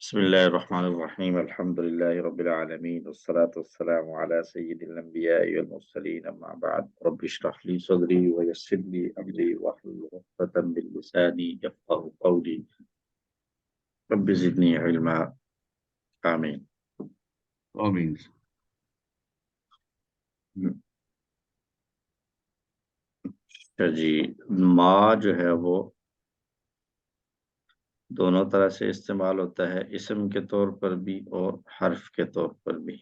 بسم الله الرحمن الرحيم الحمد لله رب العالمين والصلاة والسلام على سيد الأنبياء والمرسلين أما بعد رب اشرح لي صدري ويسر لي أمري واحلل عقدة من لساني يفقهوا قولي رب زدني علما آمين. آمین۔ جی، ما جو ہے وہ دونوں طرح سے استعمال ہوتا ہے، اسم کے طور پر بھی اور حرف کے طور پر بھی۔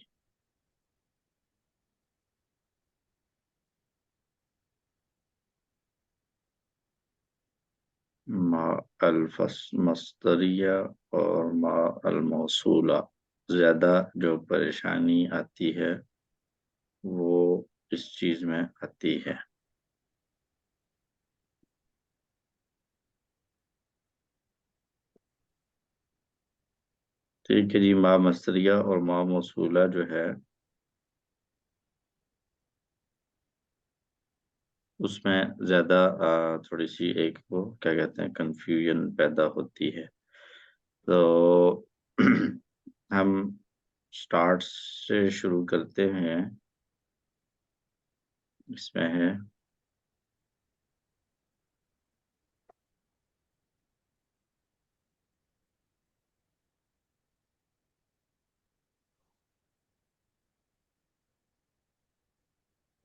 ما المصدریہ اور ما الموصولہ، زیادہ جو پریشانی آتی ہے وہ اس چیز میں آتی ہے۔ ٹھیک ہے جی، ما مصدریہ اور ما موصولہ جو ہے اس میں زیادہ تھوڑی سی ایک وہ کیا کہتے ہیں کنفیوژن پیدا ہوتی ہے۔ تو ہم سٹارٹ سے شروع کرتے ہیں۔ اس میں ہے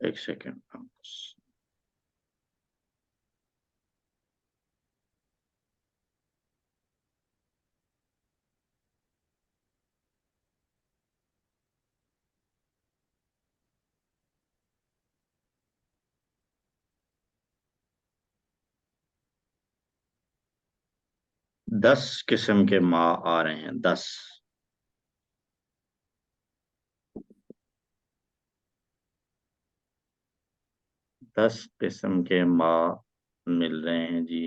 ایک سیکنڈ، 10 قسم کے ما آ رہے ہیں، 10۔ 10 قسم کے ما مل رہے ہیں جی۔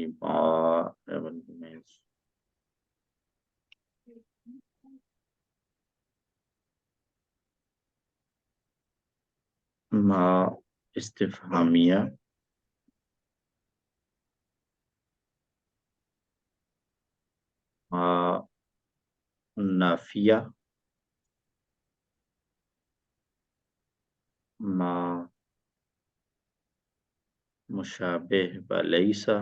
ما استفہامیہ، ما نافیہ، ما مشابہ بلیسا،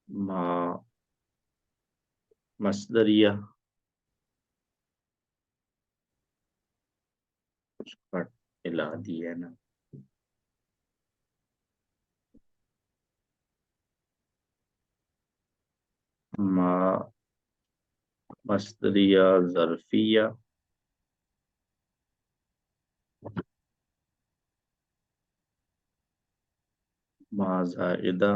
ما مصدریہ، کٹ ملا دی ہے نا، ما مصدریہ ظرفیہ، ما زائدہ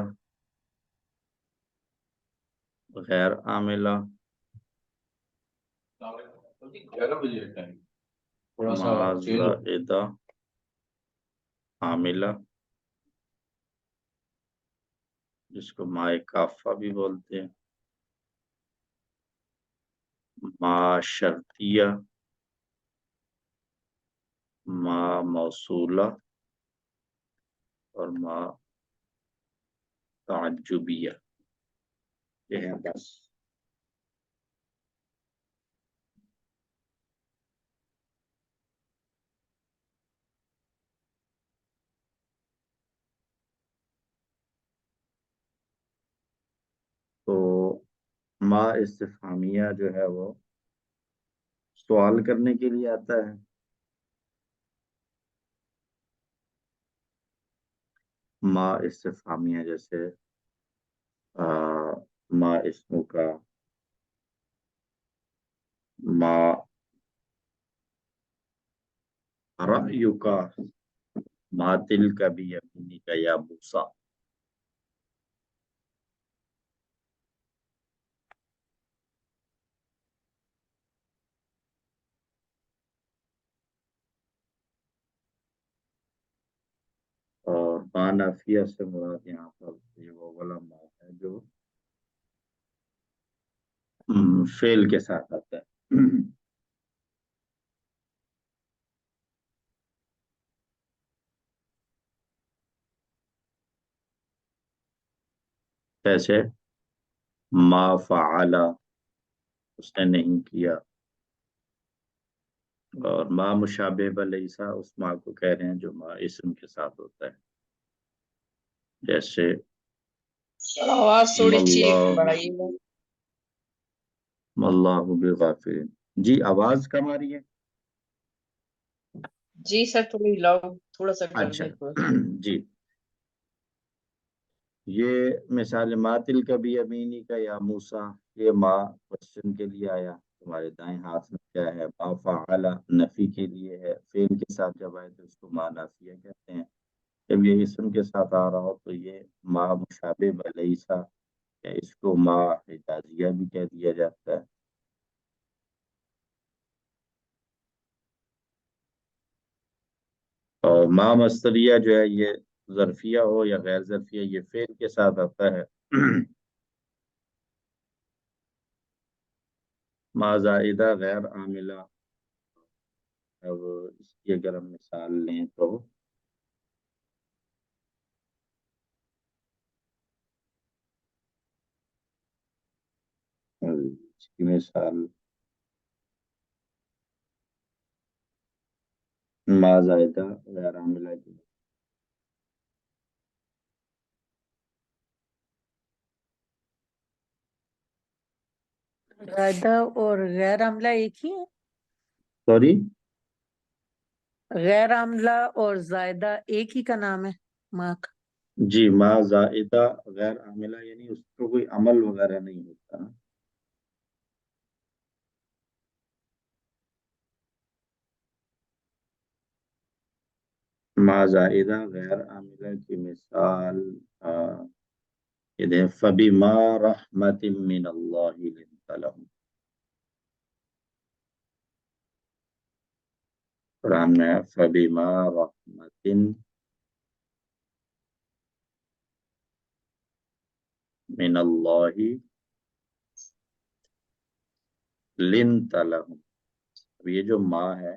غیر عاملہ، 11 بجے ٹائم تھوڑا سا ما چینج ہو۔ زائدہ عاملہ، جس کو ما کافہ بھی بولتے ہیں، ما شرطیہ، ما موصولہ اور ما تعجبیہ۔ یہ ہیں 10۔ تو ما استفہامیہ جو ہے وہ سوال کرنے کے لیے آتا ہے۔ ما استفہامیہ جیسے ما اسمو کا، ما رأیو کا، ما تل کا بھی یمینی کا یا موسیٰ۔ اور ما نافیہ سے مراد یہاں پر یہ وہ والا ما ہے جو فعل کے ساتھ آتا ہے۔ کیسے؟ ما فعلا اس نے نہیں کیا، اور ما مشابہ بلیسا اس ما کو کہہ رہے ہیں جو ما اسم کے ساتھ ہوتا ہے، جیسے سر آواز تھوڑی سی اللہ بڑھائیے گا۔ اللہ بغافل۔ جی آواز کم آ رہی ہے؟ جی سر تھوڑی لاؤڈ تھوڑا سا کر اچھا دیں تھوڑا۔ جی، یہ مثال ماتل کا بھی امینی کا یا موسیٰ، یہ ما کوشچن کے لیے آیا، تمہارے دائیں ہاتھ میں کیا ہے؟ ما فعل نفی کے لیے ہے، فعل کے ساتھ جب آئے تو اس کو ما نافیہ کہتے ہیں، جب یہ اسم کے ساتھ آ رہا ہو تو یہ ما مشابہ بلیسا، یا اس کو ما حجازیہ بھی کہہ دیا جاتا ہے۔ اور ما مصدریہ جو ہے یہ ظرفیہ ہو یا غیر ظرفیہ، یہ فعل کے ساتھ آتا ہے۔ ما زائدہ غیر عاملہ، اب اس کی اگر ہم مثال لیں تو اس کی مثال ما زائدہ غیر عاملہ کی، زائدہ اور غیر عاملہ ایک ہی ہے؟ سوری غیر عاملہ اور زائدہ ایک ہی کا نام ہے ماں کا؟ جی، ما زائدہ غیر عاملہ یعنی اس کو کوئی عمل وغیرہ نہیں ہوتا نا۔ ما زائدہ غیر عاملہ کی مثال یہ دیں فَبِمَا رَحْمَةٍ مِّنَ اللَّهِ لِنْتَ لَهُمْ، قرآن میں فَبِمَا رَحْمَةٍ مِّنَ اللَّهِ لِنْتَ لَهُمْ۔ اب یہ جو ما ہے،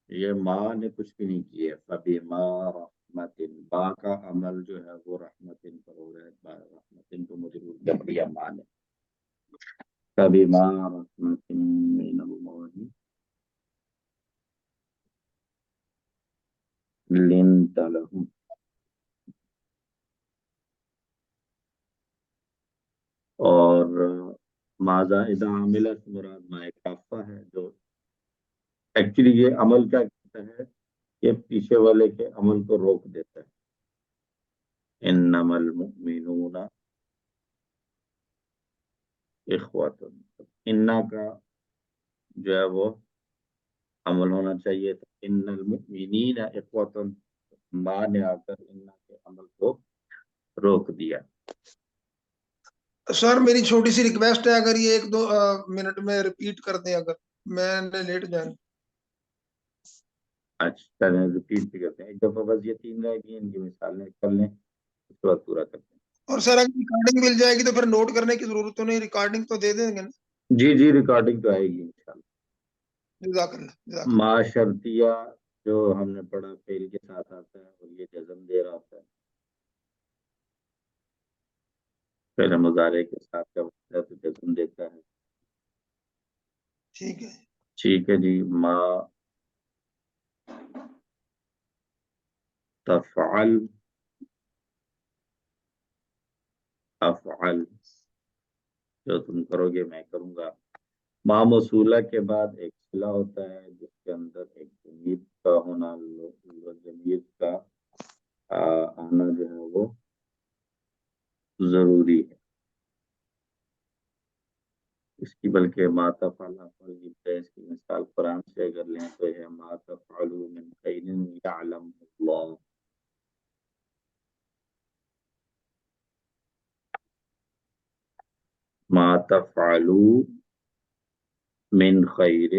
یہ ماں نے کچھ بھی نہیں کیا، فَبِمَا رَحْمَةٍ، با کا عمل جو ہے وہ رحمتن پر ہو رہا ہے، با رحمتن کو مجرور کر دیا ماں نے، فَبِمَا رَحْمَةٍ مِّنَ اللَّهِ لِنْتَ لَهُمْ۔ اور ما زائدہ عاملہ سے مراد ما کافہ ہے، جو ایکچولی یہ عمل کیا کرتا ہے، یہ پیچھے والے کے عمل کو روک دیتا ہے۔ انما المؤمنون اخوۃ، انا کا جو ہے وہ عمل ہونا چاہیے تھا، ان المؤمنین اخوۃ، ماں نے آ کر انا کے عمل کو روک دیا۔ سر میری چھوٹی سی ریکویسٹ ہے، اگر یہ ایک دو منٹ میں ریپیٹ کر دیں، اگر میں نے لیٹ جائیں۔ اچھا ریپیٹ بھی کرتے ہیں ایک دفعہ، بس یہ 3 رہ گئی، ان کی مثالیں کر لیں، اس کے بعد پورا کرتے ہیں۔ اور سر اگر ریکارڈنگ مل جائے گی تو پھر نوٹ کرنے کی ضرورت تو نہیں، ریکارڈنگ تو دے دیں گے نا؟ جی جی ریکارڈنگ تو آئے گی انشاءاللہ۔ جزاک اللہ، جزاک اللہ۔ ما شرطیہ جو ہم نے پڑھا فعل کے ساتھ آتا ہے اور یہ جزم دے رہا ہوتا ہے، فعل مضارع کے ساتھ جب ہوتا ہے تو جزم دیتا ہے۔ ٹھیک ہے، ٹھیک ہے جی، ما تفعل افعل، جو تم کرو گے میں کروں گا۔ ما موصولہ کے بعد ایک صلہ ہوتا ہے جس کے اندر ایک ضمیر کا ہونا، ضمیر کا آنا جو ہے وہ ضروری ہے اس کی، بلکہ ما تفعل افعل اس کی مثال قرآن سے اگر لیں تو ہے ما تفعلوا من خیر یعلم اللہ، ما تفعلوا من خیر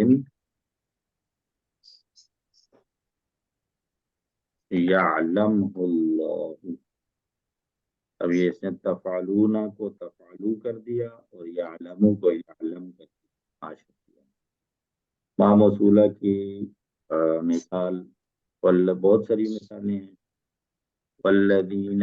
یعلم اللہ۔ اب یہ اس نے تفعلون کو تفعلو کر دیا اور یعلمو کو یعلم کر دیا، ما موصولہ کی مثال بہت ساری مثالیں ہیں، والذین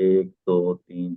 1 2 3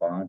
5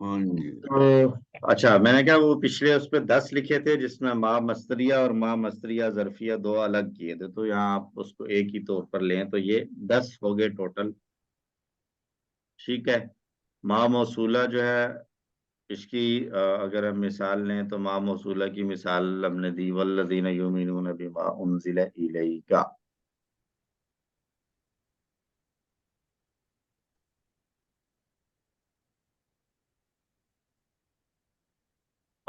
ہاں جی تو اچھا، میں نے کہا وہ پچھلے اس پہ 10 لکھے تھے جس میں ما مستریہ اور ما مستریہ ظرفیہ دو الگ کیے تھے، تو یہاں آپ اس کو ایک ہی طور پر لیں تو یہ 10 ہو گئے ٹوٹل. ٹھیک ہے. ما موصولہ جو ہے اس کی اگر ہم مثال لیں تو ما موصولہ کی مثال ہم نے دی والذین یؤمنون بما انزل الیک.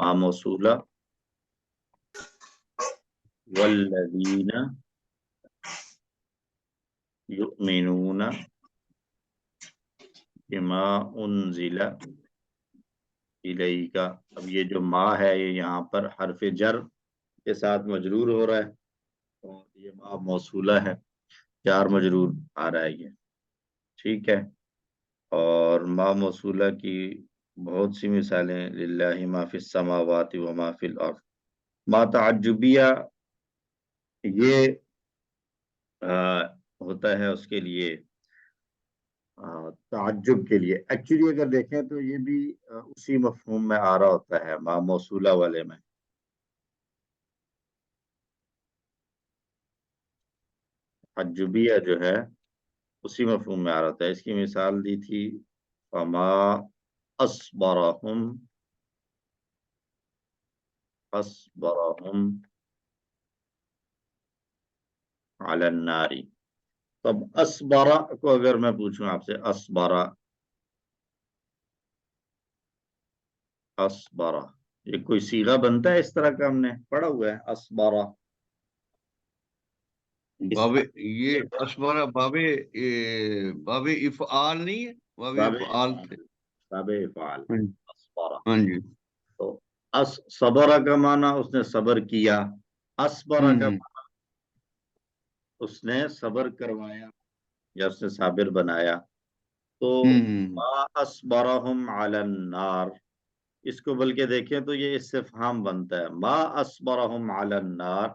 ما موصولہ والذین یؤمنون بما انزل الیک. اب یہ جو ما ہے یہ یہاں پر حرف جر کے ساتھ مجرور ہو رہا ہے اور یہ ما موصولہ ہے، جار مجرور آ رہا ہے یہ. ٹھیک ہے. اور ما موصولہ کی بہت سی مثالیں، للہ ما فی السماوات و ما فی الارض. ما تعجبیہ یہ ہوتا ہے اس کے لیے تعجب کے لیے. ایکچولی اگر دیکھیں تو یہ بھی اسی مفہوم میں آ رہا ہوتا ہے ما موصولہ والے میں. تعجبیہ جو ہے اسی مفہوم میں آ رہا ہوتا ہے. اس کی مثال دی تھی فما اصبرہم علی النار. تب اسبرا کو اگر میں پوچھوں آپ سے، اسبرا یہ کوئی صیغہ بنتا ہے اس طرح کا؟ ہم نے پڑھا ہوا ہے اسبرا. باب یہ اسبرا باب افعال نہیں ہے، باب افعال تھے. باب افعال ہاں جی. اسبرا. ہاں جی. تو صبر کا معنی اس نے صبر کیا، اسبرا کا معنی اس نے صبر کروایا یا اس نے صابر بنایا. تو ما اصبرہم علی النار، اس کو بلکہ دیکھیں تو یہ استفہام بنتا ہے. ما اصبرہم علی النار،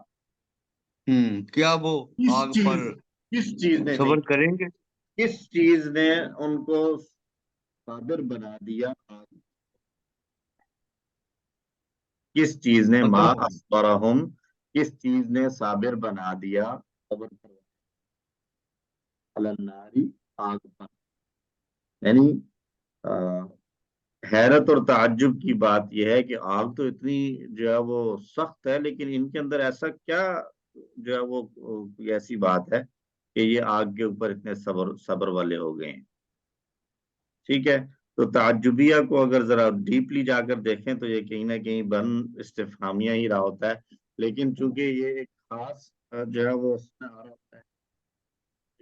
کیا وہ آگ پر کس چیز نے صبر کریں گے؟ کس چیز نے ان کو صابر بنا دیا؟ کس چیز نے ما اصبرہم، کس چیز نے صابر بنا دیا، صبر علی النار، آگ پر. یعنی حیرت اور تعجب کی بات یہ ہے کہ آگ تو اتنی جو ہے وہ سخت ہے، لیکن ان کے اندر ایسا کیا جو ہے وہ ایسی بات ہے کہ یہ آگ کے اوپر اتنے صبر والے ہو گئے ہیں. ٹھیک ہے. تو تعجبیہ کو اگر ذرا ڈیپلی جا کر دیکھیں تو یہ کہیں نہ کہیں بن استفہامیہ ہی رہا ہوتا ہے، لیکن چونکہ یہ ایک خاص جو ہے وہ اس میں آ رہا ہوتا ہے،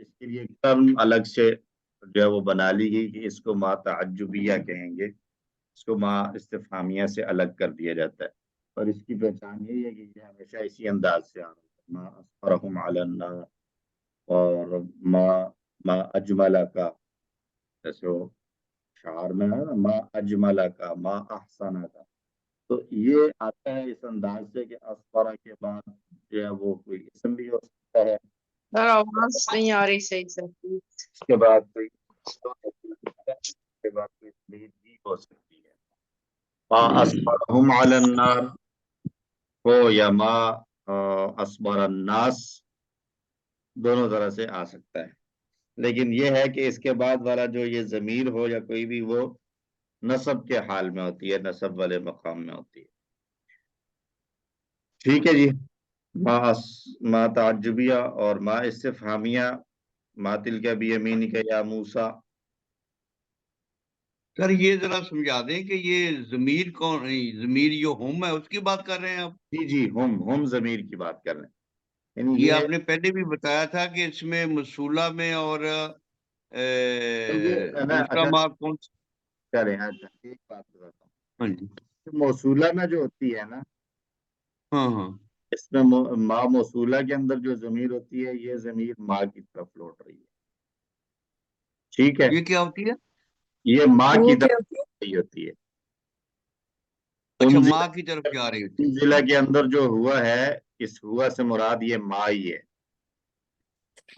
اس کے لیے ایک ٹرم الگ سے جو ہے وہ بنا لی گئی کہ اس کو ما تعجبیہ کہیں گے، اس کو ما استفہامیہ سے الگ کر دیا جاتا ہے. اور اس کی پہچان یہی ہے کہ یہ ہمیشہ اسی انداز سے آ رہا ہے، ما اصبرہم علی النار اور ما اجملہ کا، جیسے وہ شعر میں ہے نا ما اجملہ کا، ما احسنہ کا. تو یہ آتا ہے اس انداز سے کہ اصبرہ کے بعد جو ہے وہ کوئی اسم بھی ہو سکتا ہے، سر آواز نہیں آ رہی صحیح سے. اس کے بعد کوئی اس کے بعد کوئی تمہید بھی ہو سکتی ہے. ما اصبرہم علی النار ہو یا ما اصبر الناس، دونوں طرح سے آ سکتا ہے. لیکن یہ ہے کہ اس کے بعد والا جو یہ ضمیر ہو یا کوئی بھی، وہ نصب کے حال میں ہوتی ہے، نصب والے مقام میں ہوتی ہے. ٹھیک ہے جی. ما تعجبیہ اور ما استفہامیہ، ما تلک بیمینک یا موسیٰ. سر یہ ذرا سمجھا دیں کہ یہ ضمیر کون، ضمیر جو ہم ہے اس کی بات کر رہے ہیں آپ؟ جی ہم ضمیر کی بات کر رہے ہیں. یعنی یہ آپ نے پہلے بھی بتایا تھا کہ اس میں موصولہ میں اور دوسرا ما کون سا؟ چلیں اچھا ایک بات بتاتا ہاں جی. ہوں. موصولہ میں جو ہوتی ہے نا، ہاں اس میں ما موصولہ کے اندر جو ضمیر ہوتی ہے یہ ضمیر ما کی طرف لوٹ رہی ہے. ٹھیک ہے. یہ کیا ہوتی ہے؟ یہ ماں وہ کی کیا طرف رہی ہوتی ہے. اچھا، ان ماں کی طرف جا رہی ہوتی ہے. ضلع کے اندر جو ہوا ہے، اس ہوا سے مراد یہ ماں ہی ہے.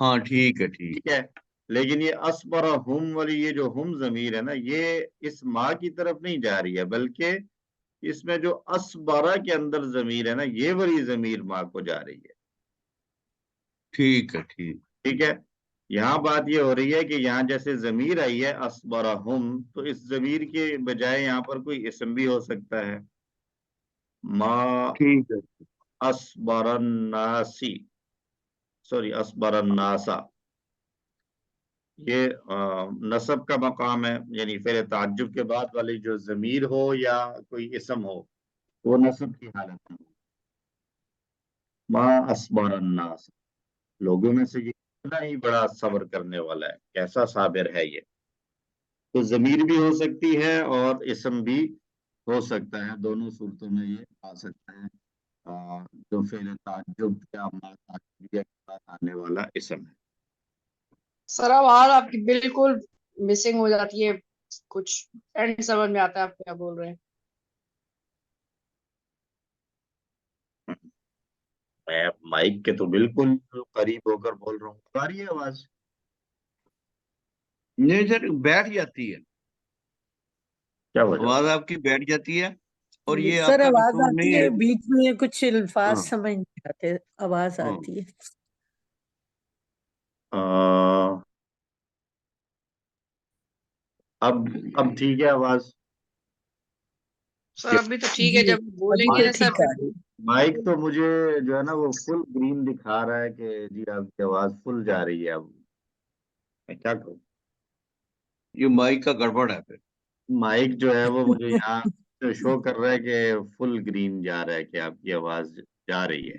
ہاں ٹھیک ہے. ٹھیک ہے. لیکن یہ اسبر ہم والی یہ جو ہم ضمیر ہے نا، یہ اس ماں کی طرف نہیں جا رہی ہے، بلکہ اس میں جو اسبرہ کے اندر ضمیر ہے نا، یہ والی ضمیر ماں کو جا رہی ہے. ٹھیک ہے، ٹھیک. ٹھیک ہے. یہاں بات یہ ہو رہی ہے کہ یہاں جیسے ضمیر آئی ہے اسبرہم، تو اس ضمیر کے بجائے یہاں پر کوئی اسم بھی ہو سکتا ہے. ما ٹھیک ہے. اسبر الناسی، سوری اسبر الناسا، یہ نصب کا مقام ہے، یعنی فعل تعجب کے بعد والی جو ضمیر ہو یا کوئی اسم ہو وہ نصب کی حالت میں ہو. ما اسبر الناس، لوگوں میں سے یہ کتنا ہی بڑا صبر کرنے والا ہے، کیسا صابر ہے یہ. تو ضمیر بھی ہو سکتی ہے اور اسم بھی ہو سکتا ہے، دونوں صورتوں میں یہ آ سکتا ہے. جو فعل تعجب یا ما تعجبیہ کے بعد آنے والا اسم ہے. سر آواز آپ کی بالکل مسنگ ہو جاتی ہے، کچھ اینڈ سمجھ میں آتا ہے آپ کیا بول رہے ہیں. میں مائک کے تو بالکل قریب ہو کر بول رہا ہوں، آ رہی ہے آواز؟ نہیں سر، بیٹھ جاتی ہے کیا وجہ؟ آواز آپ کی بیٹھ جاتی ہے، اور یہ آپ سر کا آواز قصور آتی نہیں ہے، ہے. بیچ میں کچھ الفاظ ہاں. سمجھ نہیں آتے، آواز ہاں. آتی ہے. اب ٹھیک ہے آواز؟ سر ابھی تو ٹھیک ہے، جی جب بولیں ابھی گے تو نا سر ٹھیک آ رہی ہے. مائک تو مجھے جو ہے نا وہ فل گرین دکھا رہا ہے کہ جی آپ کی آواز فل جا رہی ہے. اب میں کیا کروں؟ یہ مائک کا گڑبڑ ہے پھر. مائک جو ہے وہ مجھے یہاں شو کر رہا ہے کہ فل گرین جا رہا ہے کہ آپ کی آواز جا رہی ہے.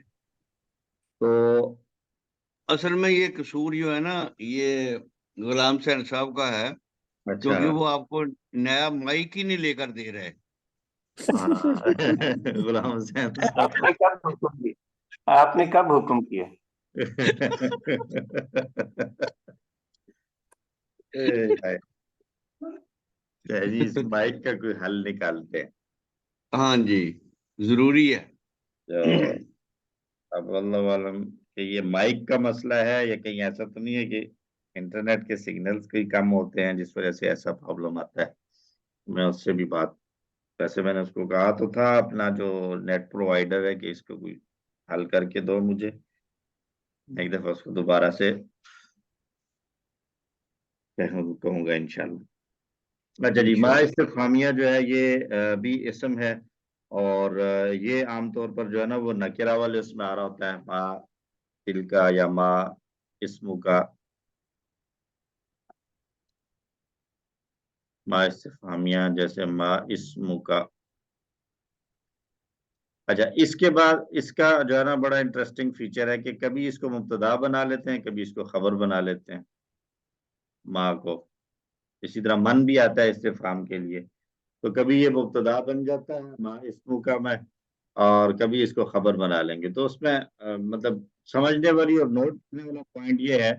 تو اصل میں یہ قصور جو ہے نا، یہ غلام حسین صاحب کا ہے، اچھا، کیونکہ وہ آپ کو نیا مائک ہی نہیں لے کر دے رہے. غلام حسین آپ نے کب حکم کیا؟ آپ نے کب حکم کیا؟ جی اس مائک کا کوئی حل نکالتے ہیں. ہاں جی، ضروری ہے. اب اللہ عالم کہ یہ مائک کا مسئلہ ہے یا کہیں ایسا تو نہیں ہے کہ انٹرنیٹ کے سگنلز کئی کم ہوتے ہیں جس وجہ سے ایسا پرابلم آتا ہے. میں اس سے بھی بات، ویسے میں نے اس کو کہا تو تھا اپنا جو نیٹ پرووائڈر ہے کہ اس کو کوئی حل کر کے دو مجھے، ایک دفعہ اس کو دوبارہ سے کہوں گا انشاءاللہ. اچھا جی، ما استفہامیہ جو ہے یہ بھی اسم ہے، اور یہ عام طور پر جو ہے نا وہ نکرہ والے اس میں آ رہا ہوتا ہے، ما تل کا یا ما اسمو کا. ما استفہامیہ جیسے ما اسمو کا. اچھا، اس کے بعد اس کا جو ہے نا بڑا انٹرسٹنگ فیچر ہے کہ کبھی اس کو مبتدا بنا لیتے ہیں، کبھی اس کو خبر بنا لیتے ہیں ما کو. اسی طرح من بھی آتا ہے استفہام کے لیے، تو کبھی یہ مبتدا بن جاتا ہے ما اسمو کا میں، اور کبھی اس کو خبر بنا لیں گے. تو اس میں مطلب سمجھنے والی اور نوٹ کرنے والا پوائنٹ یہ ہے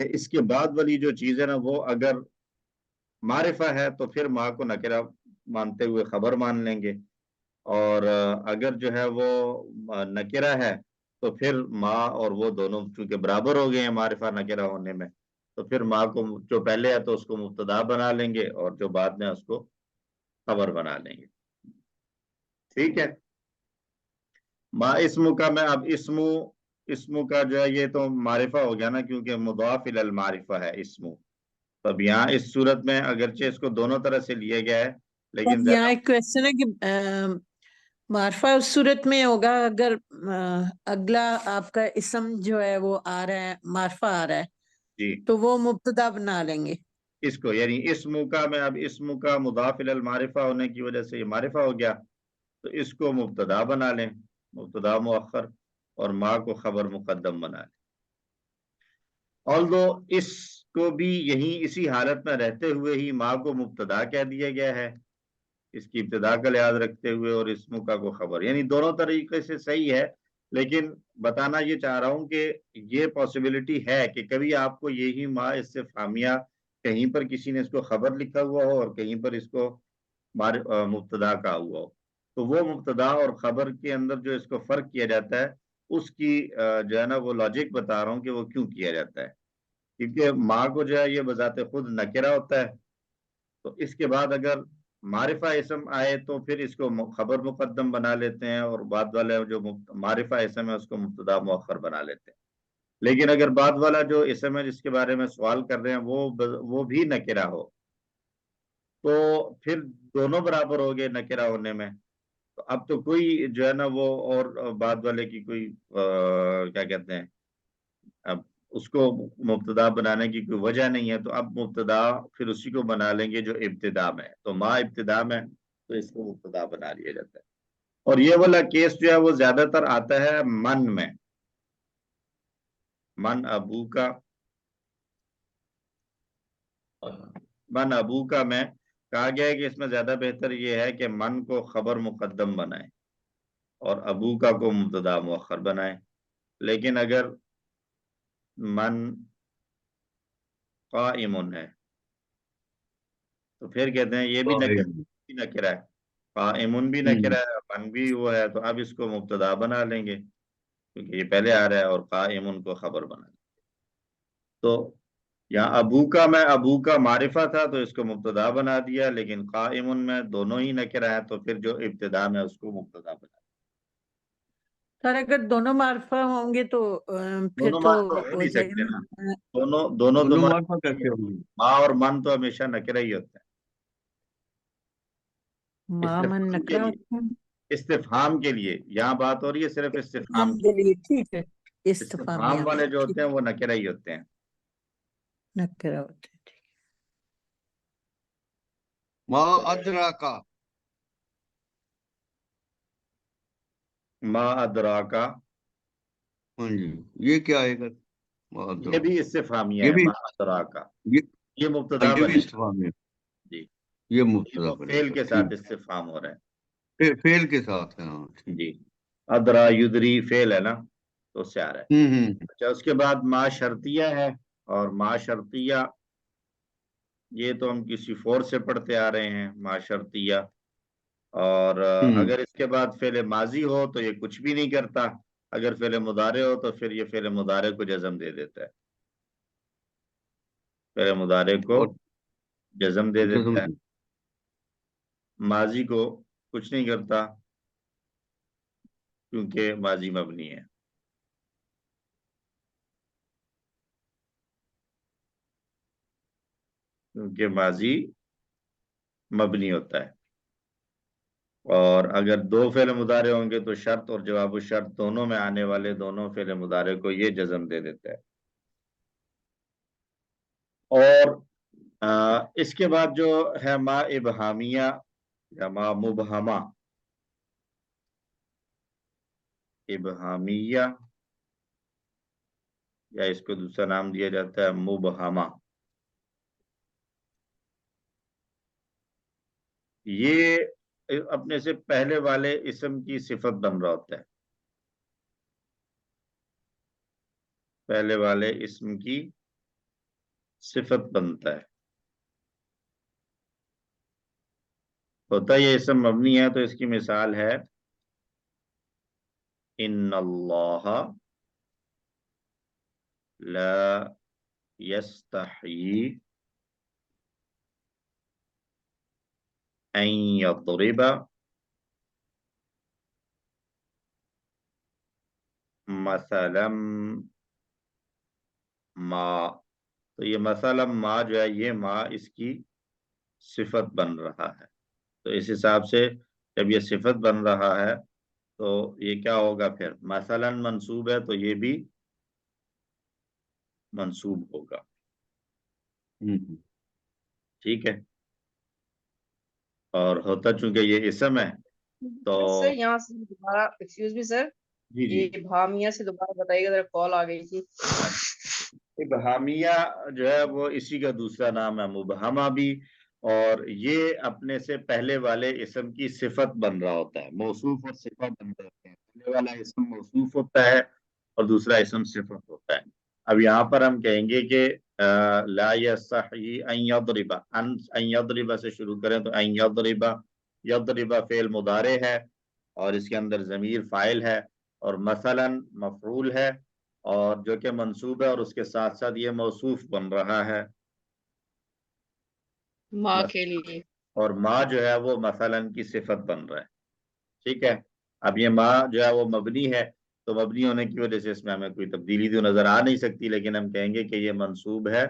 کہ اس کے بعد والی جو چیز ہے نا وہ اگر معرفہ ہے تو پھر ما کو نکرہ مانتے ہوئے خبر مان لیں گے، اور اگر جو ہے وہ نکرہ ہے تو پھر ما اور وہ دونوں چونکہ برابر ہو گئے ہیں معرفہ نکرہ ہونے میں، تو پھر ما کو جو پہلے ہے تو اس کو مبتدا بنا لیں گے اور جو بعد میں اس کو خبر بنا لیں گے. ٹھیک ہے. ما اسمو کا میں اب اسمو کا جو ہے یہ تو معرفہ ہو گیا نا، کیونکہ مضاف الی المعرفہ ہے اسمو. تو اب یہاں اس صورت میں اگرچہ اس کو دونوں طرح سے لیا گیا ہے لیکن اب یہاں ایک کوشچن ہے کہ معرفہ اس صورت میں ہوگا اگر اگلا آپ کا اسم جو ہے وہ آ رہا ہے، معرفہ آ رہا ہے، جی تو وہ مبتدا بنا لیں گے اس کو، یعنی اسمو کا میں اب اسمو کا مضاف الی المعرفہ ہونے کی وجہ سے یہ معرفہ ہو گیا، تو اس کو مبتدا بنا لیں، مبتدا مؤخر، اور ما کو خبر مقدم بنا لیں. although اس کو بھی یہی اسی حالت میں رہتے ہوئے ہی ما کو مبتدا کہہ دیا گیا ہے اس کی ابتدا کا لحاظ رکھتے ہوئے، اور اسمو کا کو خبر، یعنی دونوں طریقے سے صحیح ہے. لیکن بتانا یہ چاہ رہا ہوں کہ یہ پاسبلٹی ہے کہ کبھی آپ کو یہی ما استفہامیہ کہیں پر کسی نے اس کو خبر لکھا ہوا ہو اور کہیں پر اس کو مبتدا کہا ہوا ہو، تو وہ مبتدا اور خبر کے اندر جو اس کو فرق کیا جاتا ہے اس کی جو ہے نا وہ لاجک بتا رہا ہوں کہ وہ کیوں کیا جاتا ہے. کیونکہ ما کو جو ہے یہ بذات خود نکرہ ہوتا ہے، تو اس کے بعد اگر معرفہ اسم آئے تو پھر اس کو خبر مقدم بنا لیتے ہیں، اور بعد والا جو معرفہ اسم ہے اس کو مبتدا مؤخر بنا لیتے ہیں۔ لیکن اگر بعد والا جو اسم ہے جس کے بارے میں سوال کر رہے ہیں وہ بھی نکرہ ہو تو پھر دونوں برابر ہو گئے نکرہ ہونے میں، تو اب تو کوئی جو ہے نا وہ اور بعد والے کی کوئی کیا کہتے ہیں، اب اس کو مبتدا بنانے کی کوئی وجہ نہیں ہے، تو اب مبتدا پھر اسی کو بنا لیں گے جو ابتدا میں ہے، تو ما ابتدا میں تو اس کو مبتدا بنا لیا جاتا ہے۔ اور یہ والا کیس جو ہے وہ زیادہ تر آتا ہے من میں، من ابو کا میں کہا گیا ہے کہ اس میں زیادہ بہتر یہ ہے کہ من کو خبر مقدم بنائے اور ابو کا کو مبتدا مؤخر بنائے، لیکن اگر من قائم ہے تو پھر کہتے ہیں یہ بھی نکرہ ہے، قائم بھی نکرہ ہے، من بھی وہ ہے، تو اب اس کو مبتدا بنا لیں گے کیونکہ یہ پہلے آ رہا ہے، اور قائم کو خبر بنا لیں گے۔ تو یہاں ابو کا معرفہ تھا تو اس کو مبتدا بنا دیا، لیکن قائم میں دونوں ہی نکرہ ہے تو پھر جو ابتدا میں اس کو مبتدا بنا دیا۔ سر اگر دونوں معرفہ ہوں گے تو پھر دونوں تو معرفہ ہو ہو نہیں جائے سکتے نا، نا۔ دونوں تو معرفہ کیسے ہوں گے؟ ما اور من تو ہمیشہ نکرہ ہی ہوتے ہیں ماں من استفہام کے نکرہ لیے، ہوتا ہے۔ استفہام کے لیے یہاں بات ہو رہی ہے صرف استفہام استفہام کی، کے لیے ٹھیک ہے، استفہام استفہامیہ میں والے جو ٹھیک ہوتے ہیں وہ نکرہ ہی ہوتے ہیں۔ نکرہ ہوتے ہیں، ٹھیک۔ ما ادراکا، ما ادراکا، ہاں جی، یہ کیا آئے گا؟ ما یہ ادراکا، بھی استفہامیہ یہ ہے، بھی ما ادراکا، یہ یہ مبتدا یہ بھی بنے گا، استفہام ہے، جی یہ یہ مبتدا تو بنے فعل گا، کے ٹھیک، ساتھ استفہام ہو رہا فعل کے ساتھ ہے، ہاں ہے، ٹھیک۔ جی ادرا یدری فعل ہے نا تو اس سے آ رہا ہے۔ اچھا اس کے بعد ما شرطیہ ہے، اور ما شرطیہ یہ تو ہم کسی فور سے پڑھتے آ رہے ہیں، ما شرطیہ، اور اگر اس کے بعد فعل ماضی ہو تو یہ کچھ بھی نہیں کرتا، اگر فعل مضارع ہو تو پھر یہ فعل مضارع کو جزم دے دیتا ہے، فعل مضارع کو اور جزم دے جزم دیتا ہے، ماضی کو کچھ نہیں کرتا کیونکہ ماضی مبنی ہے۔ کیونکہ ماضی مبنی ہوتا ہے، اور اگر دو فعل مضارع ہوں گے تو شرط اور جواب الشرط دونوں میں آنے والے دونوں فعل مضارع کو یہ جزم دے دیتا ہے۔ اور اس کے بعد جو ہے ما ابہامیہ یا ما مبہمہ، ابہامیہ یا اس کو دوسرا نام دیا جاتا ہے مبہمہ، یہ اپنے سے پہلے والے اسم کی صفت بن رہا ہوتا ہے، پہلے والے اسم کی صفت بنتا ہے، ہوتا یہ اسم مبنی ہے تو اس کی مثال ہے ان اللہ لا یستحیی ان یضرب مثلا ما، تو یہ مثلا ما جو ہے یہ ما اس کی صفت بن رہا ہے، تو اس حساب سے جب یہ صفت بن رہا ہے تو یہ کیا ہوگا، پھر مثلا منصوب ہے تو یہ بھی منصوب ہوگا، ٹھیک ہے، اور ہوتا چونکہ یہ اسم ہے تو سر یہاں سے دوبارہ ایکسکیوز می سر، جی جی یہ بھامیہ سے دوبارہ بتائیے گا، ذرا کال آ گئی تھی۔ ابہامیہ جو ہے وہ اسی کا دوسرا نام ہے مبہمہ بھی، اور یہ اپنے سے پہلے والے اسم کی صفت بن رہا ہوتا ہے، موصوف اور صفت بن رہے ہوتے ہیں، پہلے والا اسم موصوف ہوتا ہے اور دوسرا اسم صفت ہوتا ہے۔ اب یہاں پر ہم کہیں گے کہ لا یستحیی ان یضرب، ان یضرب سے شروع کریں تو ان یضرب، یضرب فعل مضارع ہے اور اس کے اندر ضمیر فاعل ہے، اور مثلا مفعول ہے، اور جو کہ منصوب ہے اور اس کے ساتھ ساتھ یہ موصوف بن رہا ہے ماں کے لیے. اور ماں جو ہے وہ مثلا کی صفت بن رہا ہے. ٹھیک ہے. اب یہ ماں جو ہے وہ مبنی ہے تو مبنی ہونے کی وجہ سے اس میں ہمیں کوئی تبدیلی تو نظر آ نہیں سکتی، لیکن ہم کہیں گے کہ یہ منصوب ہے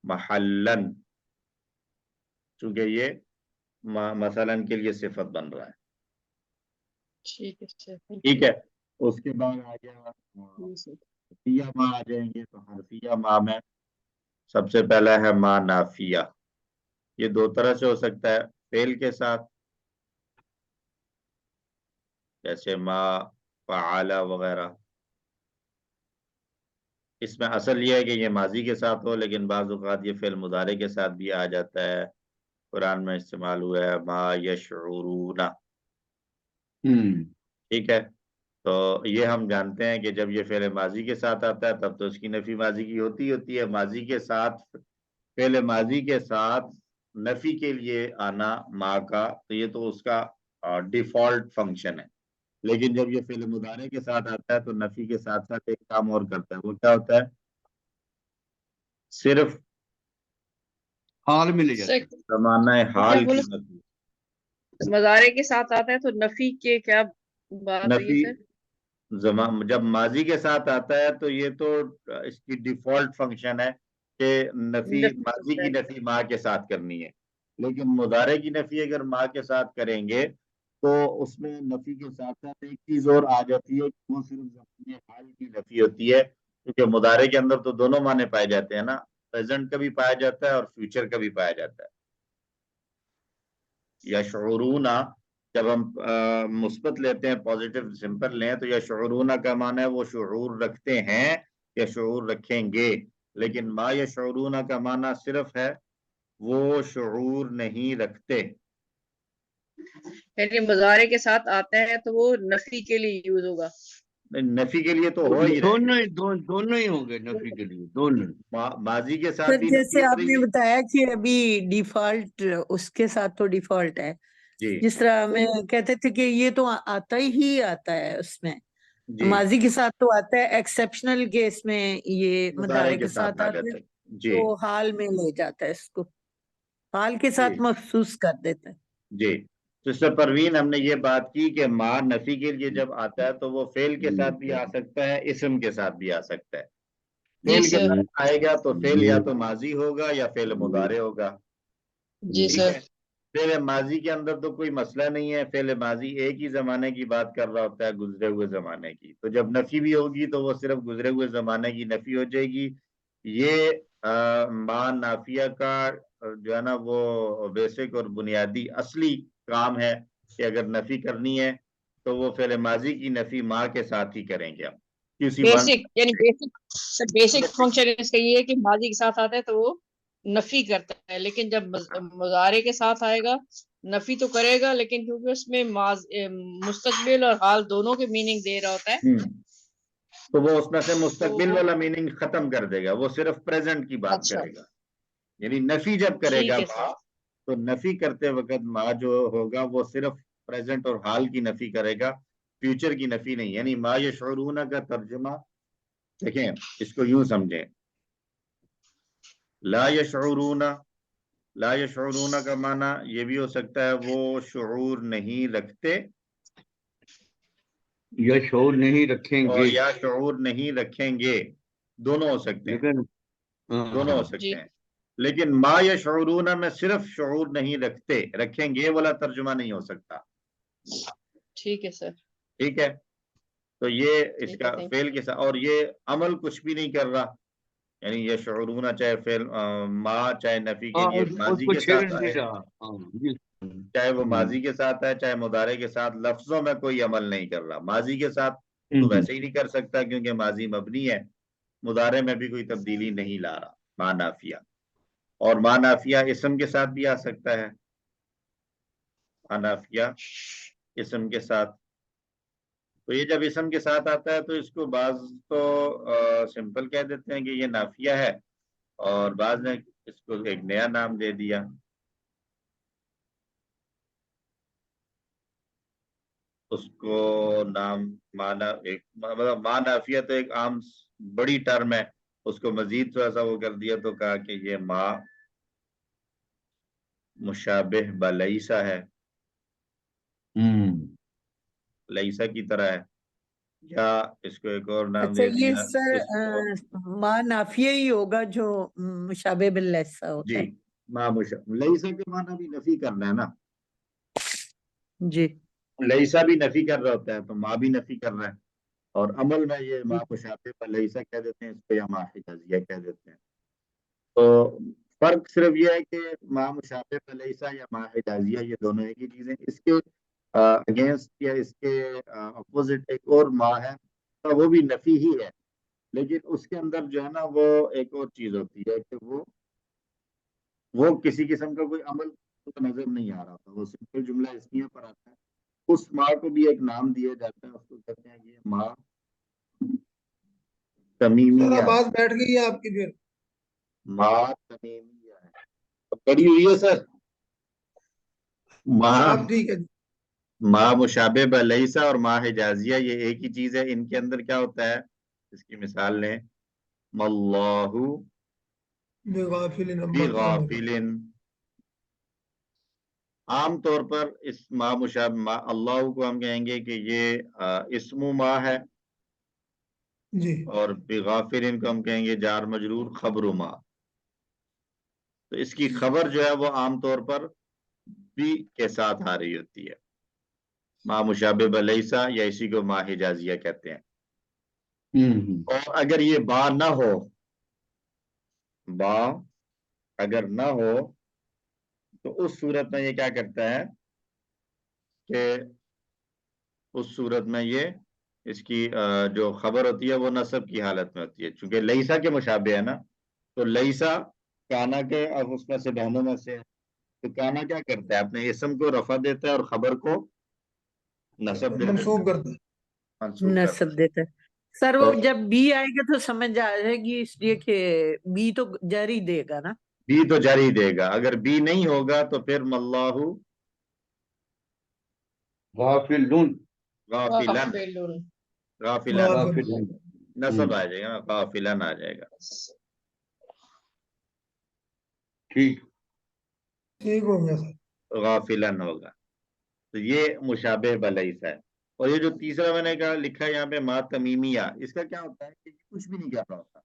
محلن، چونکہ یہ مثلا کے لیے صفت بن رہا ہے. ٹھیک ہے سر. ٹھیک ہے. اس کے بعد آ گیا حرفیہ ماں آ جائیں گے. تو حرفیہ ماں میں سب سے پہلا ہے ماں نافیہ. یہ دو طرح سے ہو سکتا ہے، فعل کے ساتھ جیسے ما، فعال وغیرہ. اس میں اصل یہ ہے کہ یہ ماضی کے ساتھ ہو، لیکن بعض اوقات یہ فعل مضارع کے ساتھ بھی آ جاتا ہے. قرآن میں استعمال ہوا ہے ما یشعرون. ٹھیک ہے. تو یہ ہم جانتے ہیں کہ جب یہ فعل ماضی کے ساتھ آتا ہے تب تو اس کی نفی ماضی کی ہوتی ہے. ماضی کے ساتھ فعل ماضی کے ساتھ نفی کے لیے آنا ما کا، تو یہ تو اس کا ڈیفالٹ فنکشن ہے. لیکن جب یہ فعل مضارع کے ساتھ آتا ہے تو نفی کے ساتھ ساتھ ایک کام اور کرتا ہے. وہ کیا ہوتا ہے؟ صرف حال میں لے جاتے ہیں. زمانہ حال کی نفی. مضارع کے ساتھ آتا ہے تو نفی کے کیا بات ہوئی نفی ہے سر؟ جب ماضی کے ساتھ آتا ہے تو یہ تو اس کی ڈیفالٹ فنکشن ہے کہ نفی ماضی کی نفی ماں کے ساتھ کرنی ہے. لیکن مضارع کی نفی اگر ماں کے ساتھ کریں گے تو اس میں نفی کے ساتھ ساتھ ایک چیز اور آ جاتی ہے کہ وہ صرف زمانے حال کی نفی ہوتی ہے، کیونکہ مضارع کے اندر تو دونوں معنی پائے جاتے ہیں نا، پریزنٹ کا بھی پایا جاتا ہے اور فیوچر کا بھی پایا جاتا ہے. یشعرون جب ہم مثبت لیتے ہیں، پازیٹیو سمپل لیں تو یشعرون کا معنی ہے وہ شعور رکھتے ہیں یا شعور رکھیں گے. لیکن ما یشعرون کا معنی صرف ہے وہ شعور نہیں رکھتے. یعنی مضارع کے ساتھ آتا ہے تو وہ نفی کے لیے یوز ہوگا. نفی کے لیے تو ہو ہی رہے ہیں. دونوں ہی ہوں گے نفی کے لیے، دونوں. ماضی کے ساتھ سر بھی جیسے نفی ہو آپ رہی نے ہے. بتایا کہ ابھی ڈیفالٹ اس کے ساتھ تو ڈیفالٹ ہے، جی جس طرح ہمیں کہتے تھے کہ یہ تو آتا ہی آتا ہے، اس میں جی ماضی کے ساتھ تو آتا ہے، ایکسیپشنل کیس میں یہ مضارع کے ساتھ آ آتا جاتا ہے ہے. جی تو حال میں لے جاتا ہے، اس کو حال کے ساتھ جی مخصوص کر دیتا ہے. جی. تو اس سے پروین ہم نے یہ بات کی کہ ما نفی کے لیے جب آتا ہے تو وہ فعل کے ساتھ بھی آ سکتا ہے، اسم کے ساتھ بھی آ سکتا ہے. جی فعل کے سر. ساتھ آئے گا تو فعل یا تو ماضی ہوگا یا فعل مضارع ہوگا. جی ٹھیک سر. ہے. فعل ماضی کے اندر تو کوئی مسئلہ نہیں ہے، فعل ماضی ایک ہی زمانے کی بات کر رہا ہوتا ہے، گزرے ہوئے زمانے کی. تو جب نفی بھی ہوگی تو وہ صرف گزرے ہوئے زمانے کی نفی ہو جائے گی. یہ ما نافیہ کا جو ہے نا وہ بیسک اور بنیادی اصلی کام ہے کہ اگر نفی کرنی ہے تو وہ فعل ماضی کی نفی ما کے ساتھ ہی کریں گے ہم. بیسک یعنی بیسک فنکشن اس کا یہ ہے کہ ماضی کے ساتھ آتا ہے تو وہ نفی کرتا ہے، لیکن جب مضارع کے ساتھ آئے گا نفی تو کرے گا، لیکن کیونکہ اس میں مستقبل اور حال دونوں کے میننگ دے رہا ہوتا ہے تو وہ اس میں سے تو مستقبل وہ والا میننگ ختم کر دے گا، وہ صرف پریزنٹ کی بات اچھا کرے گا. یعنی نفی جب کرے ٹھیک گا ہے ما سر. تو نفی کرتے وقت ما جو ہوگا وہ صرف پریزنٹ اور حال کی نفی کرے گا، فیوچر کی نفی نہیں. یعنی ما یشعرون کا ترجمہ دیکھیں، اس کو یوں سمجھیں، لا یشعرون، لا یشعرون کا معنی یہ بھی ہو سکتا ہے وہ شعور نہیں رکھتے یا شعور نہیں رکھیں اور گے. یا شعور نہیں رکھیں گے، دونوں ہو سکتے ہیں. لیکن دونوں ہو جی سکتے ہیں. لیکن ما یشعرون میں صرف شعور نہیں رکھتے، رکھیں گے والا ترجمہ نہیں ہو سکتا. ٹھیک ہے سر. ٹھیک ہے. تو یہ اس ٹھیک کا ہے. تھینک فعل کے ساتھ، اور یہ عمل کچھ بھی نہیں کر رہا. یعنی یہ شعورون چاہے فعل ما چاہے نفی کے لیے اس ماضی کو کے چھیڑ ساتھ نہیں آئے، رہا. چاہے وہ ماضی کے ساتھ ہے چاہے مضارع کے ساتھ، لفظوں میں کوئی عمل نہیں کر رہا. ماضی کے ساتھ تو ویسے ہی نہیں کر سکتا کیونکہ ماضی مبنی ہے. مضارع میں بھی کوئی تبدیلی نہیں لا رہا. ما نافیہ، اور ما نافیہ اسم کے ساتھ بھی آ سکتا ہے. ما نافیہ اسم کے ساتھ، تو یہ جب اسم کے ساتھ آتا ہے تو اس کو بعض تو سمپل کہہ دیتے ہیں کہ یہ نافیہ ہے، اور بعض نے اس کو ایک نیا نام دے دیا. اس کو نام مانا ایک مطلب ما نافیہ تو ایک عام بڑی ٹرم ہے، اس کو مزید تھوڑا سا وہ کر دیا تو کہا کہ یہ ما مشابہ بلیسا ہے، لیسا کی طرح ہے، یا اس کو ایک اور نام اچھا دے یہ دیا سر اس کو ما نافیہ ہی ہوگا جو مشابہ باللیسا ہوتا جی ہے؟ ما مشابہ لیسا کے معنی بھی نفی کرنا ہے نا، جی لیسا بھی نفی کر رہا ہوتا ہے تو ما بھی نفی کر رہا ہے، اور عمل میں یہ ما مشابہ بلیسا کہہ دیتے ہیں اس کو، یا ما حجازیہ کہہ دیتے ہیں۔ تو فرق صرف یہ ہے کہ ما مشابہ بلیسا یا ما حجازیہ یہ دونوں ایک ہی چیزیں، اس کے اگینسٹ یا اس کے اپوزٹ ایک اور ما ہے تو وہ بھی نفی ہی ہے، لیکن اس کے اندر جو ہے نا وہ ایک اور چیز ہوتی ہے کہ وہ کسی قسم کا کوئی عمل نظر نہیں آ رہا تھا، وہ سمپل جملہ اسمیہ پر آتا ہے، اس ما کو بھی ایک نام دیا جاتا ہے، اس کو کہتے ہیں یہ ما سر تمیمیہ، آواز بیٹھ گئی ہے آپ کی پھر؟ ما تمیمیہ ہے، پڑھی ہوئی ہے سر، ما اب ٹھیک ہے جی۔ ما مشابہ بلیسا اور ما حجازیہ یہ ایک ہی چیز ہے، ان کے اندر کیا ہوتا ہے، اس کی مثال لیں، ماللہ بغافل نمبر بغافل، عام طور پر اس ما مشابہ ما اللہ کو ہم کہیں گے کہ یہ اسم ما ہے، جی اور بغافل کو ہم کہیں گے جار مجرور خبر ما، تو اس کی خبر جو ہے وہ عام طور پر بھی کے ساتھ آ رہی ہوتی ہے، ما مشابہ بلیسا یا اسی کو ما حجازیہ کہتے ہیں۔ اور اگر یہ با نہ ہو، با اگر نہ ہو تو اس صورت میں یہ کیا کرتا ہے کہ اس صورت میں یہ اس کی جو خبر ہوتی ہے وہ نصب کی حالت میں ہوتی ہے، چونکہ لیسا کے مشابہ ہے نا، تو لیسا کانا کے اب اس میں سے بہنوں میں سے ہے، تو کانا کیا کرتا ہے اپنے اسم کو رفع دیتا ہے اور خبر کو نصب دے دیتا منسوب ہے، کرتا ہے۔ منصوب کرتا نصب دیتا ہے سر، ہے۔ وہ تو جب بی آئے گا تو سمجھ آ جائے گی، اس لیے کہ بی تو جاری دے گا نا۔ بی تو جاری دے گا، اگر بی نہیں ہوگا تو پھر ماللہ غافلون غافلن، غافلون، غافلن غافلون نصب آ جائے گا، غافلن آ جائے گا، ٹھیک ٹھیک ہو گیا سر۔ غافلن ہوگا، تو یہ مشابہ بلیسا ہے۔ اور یہ جو تیسرا میں نے کہا لکھا ہے یہاں پہ ما تمیمیہ، اس کا کیا ہوتا ہے کہ یہ کچھ بھی نہیں کر رہا ہوتا،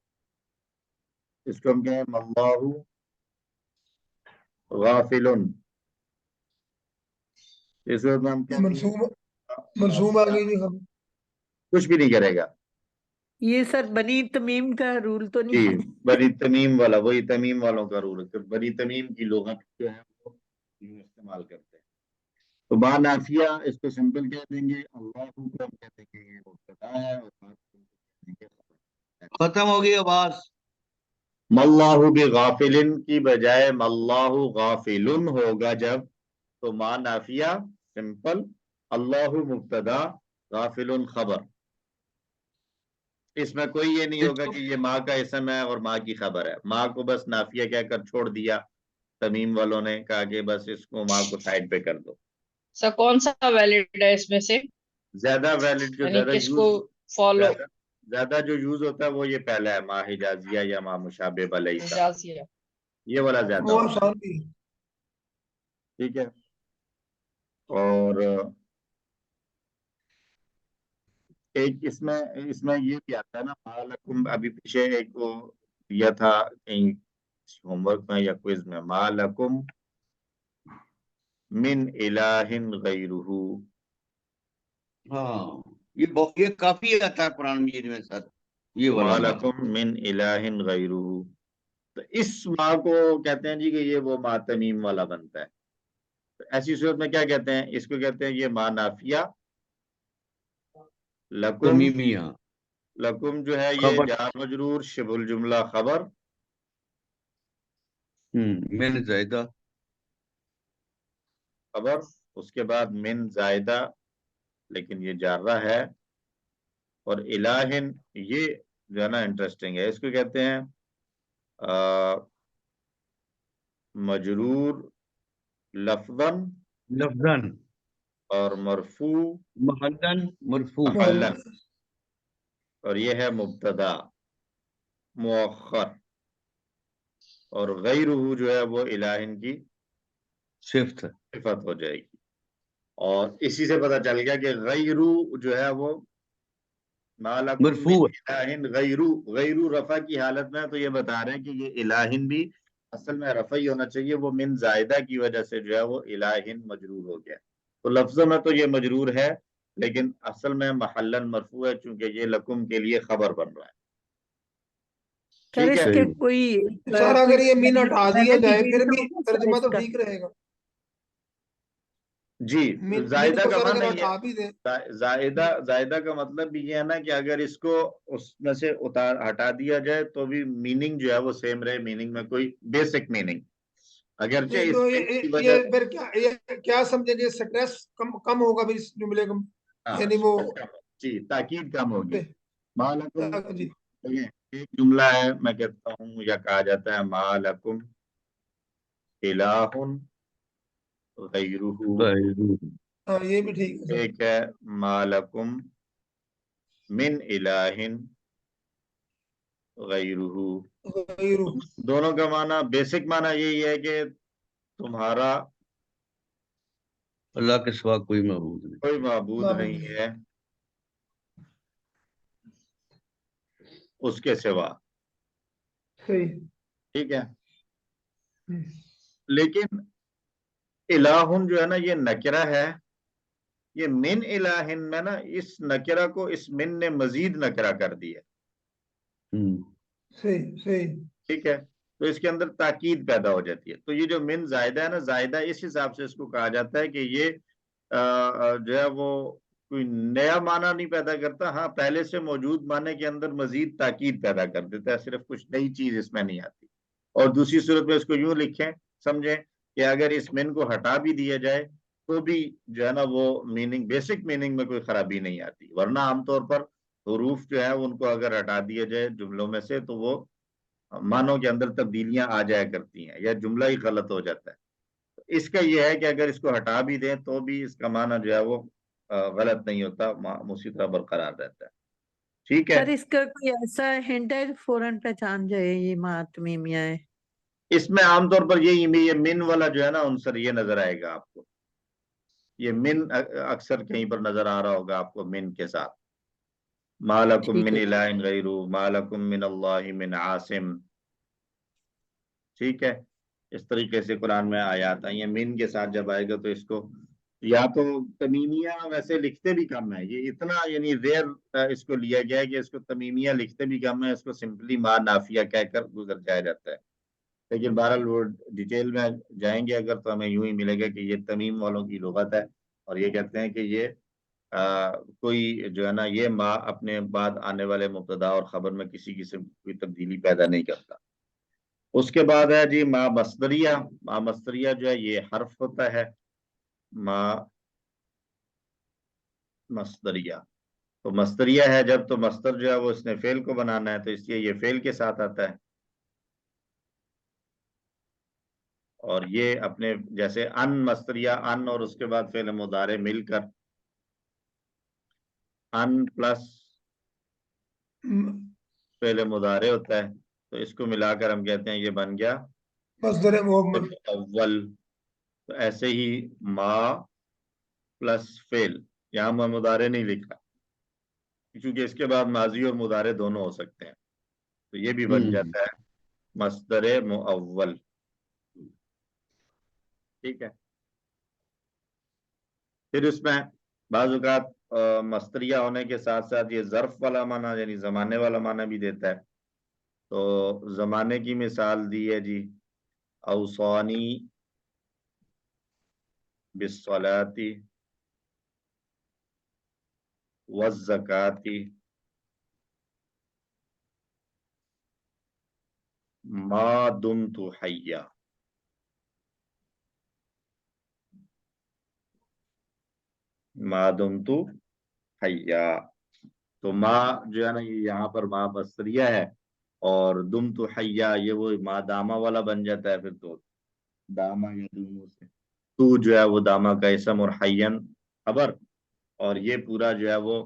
اس کو ہم کہیں اللہ غافلن، اس وقت ہم کہتے منصوب آ گئی جی خبر۔ کچھ بھی نہیں کرے گا، یہ سر بنی تمیم کا رول تو جی نہیں؟ بنی تمیم والا، وہی تمیم والوں کا رول ہے، بنی تمیم کی لغت جو ہے وہ یوں استعمال کرتے ہیں۔ تو ما نافیہ اس کو سمپل کہہ دیں گے، اللہ کو ہم کہتے ہیں کہ یہ مبتدا ہے، اور بات کو کہتے ہیں کہ خبر ہے۔ ختم ہو گئی آواز۔ ماللہ بغافلن کی بجائے ماللہ غافلن ہوگا جب، تو ما نافیہ سمپل، اللہ مبتدا، غافلن خبر، اس میں کوئی یہ نہیں ہوگا کہ یہ ماں کا اسم ہے اور ماں کی خبر ہے، ماں کو بس نافیہ کہہ کر چھوڑ دیا، تمیم والوں نے کہا کہ بس اس کو ماں کو سائڈ پہ کر دو۔ سر کون سا ویلڈ ہے اس میں سے، زیادہ ویلڈ جو یعنی زیادہ کس کو یوز فالو؟ زیادہ جو یوز ہوتا ہے وہ یہ پہلا ہے، ما حجازیہ یا ما مشابہ بلیسا، جازیہ۔ یہ والا زیادہ وہ ہوتا ہے، آسان بھی ہے۔ ٹھیک ہے۔ اور ایک اس میں یہ بھی آتا ہے نا، ما لکم، ابھی پیچھے ایک وہ دیا تھا کہیں ہوم ورک میں یا کوئز میں، ما لکم من الہ غیرہ، ہاں یہ کافی آتا ہے قرآن مجید میں سر، یہ والا ما ما۔ لکم من الہ غیرہ، تو اس ما کو کہتے ہیں جی کہ یہ وہ ما تمیم والا بنتا ہے، تو ایسی صورت میں کیا کہتے ہیں، اس کو کہتے ہیں یہ ما نافیہ، لکم، تمیمیہ لکم جو ہے یہ خبر، جار مجرور شبہ الجملہ خبر، میں نے زائدہ خبر، اس کے بعد من زائدہ، لیکن یہ جارہ ہے، اور الہن یہ جو ہے نا انٹرسٹنگ ہے، اس کو کہتے ہیں مجرور لفظاً، لفظاً، اور مرفوع محلن مرفوع محلن، اور یہ ہے مبتدا مؤخر، اور غیرہ جو ہے وہ الہن کی صفت ہے۔ صفت ہو جائے گی۔ اور اسی سے پتہ چل گیا کہ غیرو جو ہے وہ مالکم من مرفوع ہے۔ الہن غیرو، غیرو رفع کی حالت میں ہے، تو یہ بتا رہے ہیں کہ یہ الہن بھی اصل میں رفع ہی ہونا چاہیے، وہ من زائدہ کی وجہ سے جو ہے وہ الہن مجرور ہو گیا۔ تو لفظوں میں تو یہ مجرور ہے، لیکن اصل میں محلن مرفوع ہے، چونکہ یہ لکم کے لیے خبر بن رہا ہے۔ سر ٹھیک اس ہے، کے کوئی سر کوئی اگر یہ من ہٹا دیا جائے پھر بھی ہوگا سر ترجمہ اس تو کا؟ ٹھیک رہے گا، جی من زائدہ کو کا سر معنی اگر یہ ہٹا بھی دیں زائدہ کا مطلب بھی یہ ہے نا کہ اگر اس کو اس میں سے ہٹا دیا جائے تو بھی میننگ جو ہے وہ سیم رہے، میننگ میں کوئی بیسک میننگ، اگرچہ اس تو کی وجہ یہ پھر کیا سمجھیں گے، سٹریس کم ہوگا پھر اس جملے کا، یعنی وہ جی تاکید کم ہوگی۔ مالکم جی ایک جملہ ہے، میں کہتا ہوں یا کہا جاتا ہے مالکم الہ غیرہ، غیرہ۔ ہاں یہ بھی ٹھیک ہے سر۔ ایک ہے مالکم من الہ غیرہ، غیرہ، دونوں کا معنی بیسک معنی یہی ہے کہ تمہارا اللہ کے سوا کوئی معبود نہیں۔ کوئی معبود نہیں ہے اس کے سوا، صحیح۔ ٹھیک ہے۔ لیکن الہن جو ہے نا یہ نکرہ ہے، یہ من الہن میں نا اس نکرہ کو اس من نے مزید نکرہ کر دیا، صحیح صحیح۔ ٹھیک ہے، تو اس کے اندر تاکید پیدا ہو جاتی ہے۔ تو یہ جو من زائدہ ہے نا، زائدہ اس حساب سے اس کو کہا جاتا ہے کہ یہ جو ہے وہ کوئی نیا معنی نہیں پیدا کرتا، ہاں پہلے سے موجود معنی کے اندر مزید تاکید پیدا کر دیتا ہے، صرف کچھ نئی چیز اس میں نہیں آتی۔ اور دوسری صورت میں اس کو یوں لکھیں، سمجھیں کہ اگر اس من کو ہٹا بھی دیا جائے تو بھی جو ہے نا وہ میننگ، بیسک میننگ میں کوئی خرابی نہیں آتی، ورنہ عام طور پر حروف جو ہے ان کو اگر ہٹا دیا جائے جملوں میں سے تو وہ معنوں کے اندر تبدیلیاں آ جایا کرتی ہیں یا جملہ ہی غلط ہو جاتا ہے۔ اس کا یہ ہے کہ اگر اس کو ہٹا بھی دیں تو بھی اس کا معنی جو ہے وہ غلط نہیں ہوتا، اسی طرح برقرار رہتا ہے۔ ٹھیک ہے، سر اس کا کوئی ایسا ہنٹ ہے فوراً پہچان جائے یہ ماتمیمیہ ہے؟ اس میں عام طور پر یہ من والا جو ہے نا عنصر یہ نظر آئے گا آپ کو، یہ من اکثر کہیں پر نظر آ رہا ہوگا آپ کو من کے ساتھ، مالکم من الہ غیرہ، مالکم من اللہ من عاصم، ٹھیک ہے۔ اس طریقے سے قرآن میں آیات آئی ہیں، من کے ساتھ جب آئے گا تو اس کو یا تو تمیمیہ ویسے لکھتے بھی کم ہے، یہ اتنا یعنی ریئر اس کو لیا گیا ہے کہ اس کو تمیمیہ لکھتے بھی کم ہے، اس کو سمپلی ما نافیہ کہہ کر گزر جایا جاتا ہے۔ لیکن بہرحال وہ ڈیٹیل میں جائیں گے اگر تو ہمیں یوں ہی ملے گا کہ یہ تمیم والوں کی لغت ہے، اور یہ کہتے ہیں کہ یہ کوئی جو ہے نا یہ ما اپنے بعد آنے والے مبتدا اور خبر میں کسی قسم کی کوئی تبدیلی پیدا نہیں کرتا۔ اس کے بعد ہے جی ما مصدریہ، ما مصدریہ جو ہے یہ حرف ہوتا ہے، ما مصدریہ، تو مصدریہ ہے جب تو مصدر جو ہے وہ اس نے فعل کو بنانا ہے، تو اس لیے یہ فعل کے ساتھ آتا ہے، اور یہ اپنے جیسے ان مصدریہ، ان اور اس کے بعد فعل مضارع مل کر ان پلس فعل مضارع ہوتا ہے، تو اس کو ملا کر ہم کہتے ہیں یہ بن گیا مصدر محمد۔ اول۔ تو ایسے ہی ما پلس فعل، یہاں میں مضارع نہیں لکھا کیونکہ اس کے بعد ماضی اور مضارع دونوں ہو سکتے ہیں، تو یہ بھی بن جاتا ہے مصدر مؤول، ٹھیک ہے۔ پھر اس میں بعض اوقات مصدریہ ہونے کے ساتھ ساتھ یہ ظرف والا معنی یعنی زمانے والا معنی بھی دیتا ہے، تو زمانے کی مثال دی ہے جی اوصانی بالصلاۃ والزکاۃ ما دمت حیا، ما دمت حیا، تو ما جو ہے نا یہ یہاں پر ما مصدریہ ہے، اور دمت حیا یہ وہ ما دامہ والا بن جاتا ہے، پھر تو دامہ یا دومو سے تو جو ہے وہ دامہ کا اسم اور حین خبر، اور یہ پورا جو ہے وہ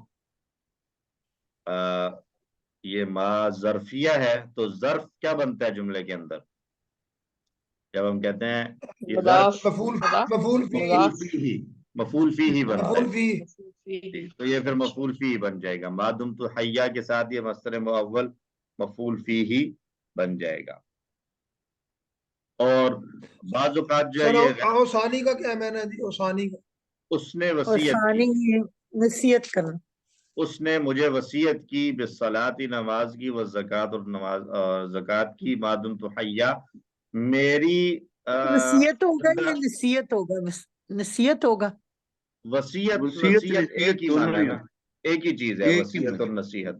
یہ ما ظرفیہ ہے، تو ظرف کیا بنتا ہے جملے کے اندر جب ہم کہتے ہیں یہ ظرف؟ مفعول فی مفعول فی ہی بنتا مفعول ہے، فی تو یہ پھر مفعول فی ہی بن جائے گا، ما دمت حیا کے ساتھ یہ مصدر مؤول مفعول فی ہی بن جائے گا۔ اور بعض اوقات جو ہے سر یہ اوسانی کا کیا معنی ہے جی؟ اوسانی کا اس نے اور وصیت کی، ثانی نصیحت کرنا۔ اس نے مجھے وصیت کی بالصلاۃ، نماز کی، والزکوٰۃ اور نماز زکوٰۃ کی، ما دمت حیا، میری نصیحت ہوگا زندہ، یا نصیحت ہوگا؟ نصیحت ہوگا۔ وصیت وصیت نصیحت ایک ہی دونوں معنی ہے نا، ہیں، ایک ہی چیز ہے ایک ہی وصیت بات۔ اور نصیحت۔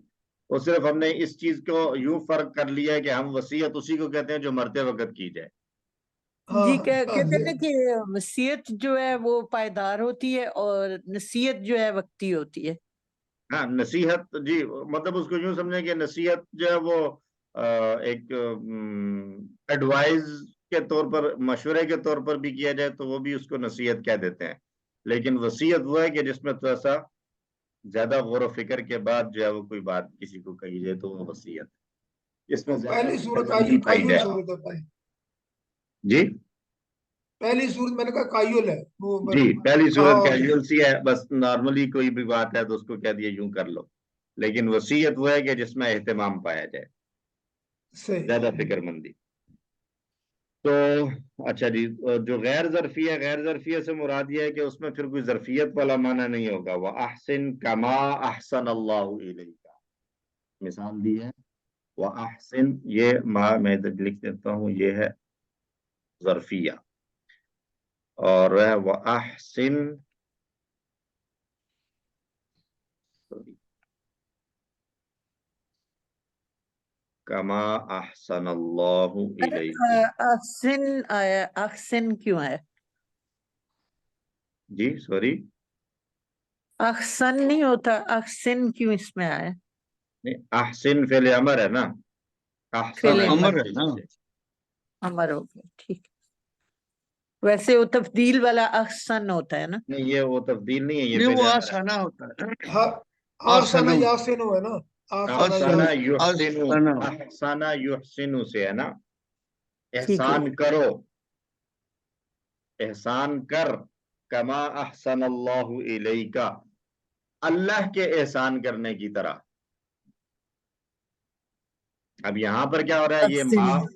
وہ صرف ہم نے اس چیز کو یوں فرق کر لیا ہے کہ ہم وصیت اسی کو کہتے ہیں جو مرتے وقت کی جائے۔ جی ہاں کہتے ہیں کہ وصیت جو ہے وہ پائیدار ہوتی ہے اور نصیحت جو ہے وقتی ہوتی ہے۔ ہاں نصیحت جی، مطلب اس کو یوں سمجھیں کہ نصیحت جو ہے وہ ایک ایڈوائز کے طور پر، مشورے کے طور پر بھی کیا جائے تو وہ بھی اس کو نصیحت کہہ دیتے ہیں، لیکن وصیت وہ ہے کہ جس میں تھوڑا سا زیادہ غور و فکر کے بعد جو ہے وہ کوئی بات کسی کو کہی جائے تو وہ وصیت، اس میں زیادہ پہلی صورت بندی پائی قائل جائے۔ صورت ہوتا ہے، جی پہلی صورت میں نے کہا قائل ہے وہ جی، پہلی کہا صورت ہوتا ہے۔ کیجول سی ہے، بس نارملی کوئی بھی بات ہے تو اس کو کہہ دیا یوں کر لو، لیکن وصیت وہ ہے کہ جس میں اہتمام پایا جائے، صحیح۔ زیادہ فکر مندی۔ تو اچھا جی، جو غیر ظرفی ہے، غیر ظرفیہ سے مراد یہ ہے کہ اس میں پھر کوئی ظرفیت والا معنی نہیں ہوگا۔ وَأَحْسِن كَمَا أَحْسَنَ اللَّهُ إِلَيْكَ، مثال دی ہے وَأَحْسِن، یہ میں لکھ دیتا ہوں، یہ ہے ظرفیہ، اور وَأَحْسِن کما احسن اللہ الیک۔ احسن آیا، احسن کیوں آیا؟ جی سوری، احسن نہیں ہوتا، احسن کیوں اس میں آیا؟ احسن فعل امر ہے نا، احسن فعل امر امر ہے نا، امر ہو گیا، ٹھیک ہے۔ ویسے وہ تفضیل والا احسن ہوتا ہے نا؟ نہیں یہ وہ تبدیل نہیں ہے، یہ نہیں فعل وہ امر ہے۔ آسانہ ہوتا ہے، ہاں آسانہ آسانہ یاسین ہے نا، آسانہ احسن یاسین۔ یحسن، آسانہ، احسن یحسن سے ہے نا، ٹھیک ہے۔ احسان کرو، احسان کر، کما احسن اللہ الیک، اللہ کے احسان کرنے کی طرح۔ اب یہاں پر کیا ہو رہا ہے، یہ احسن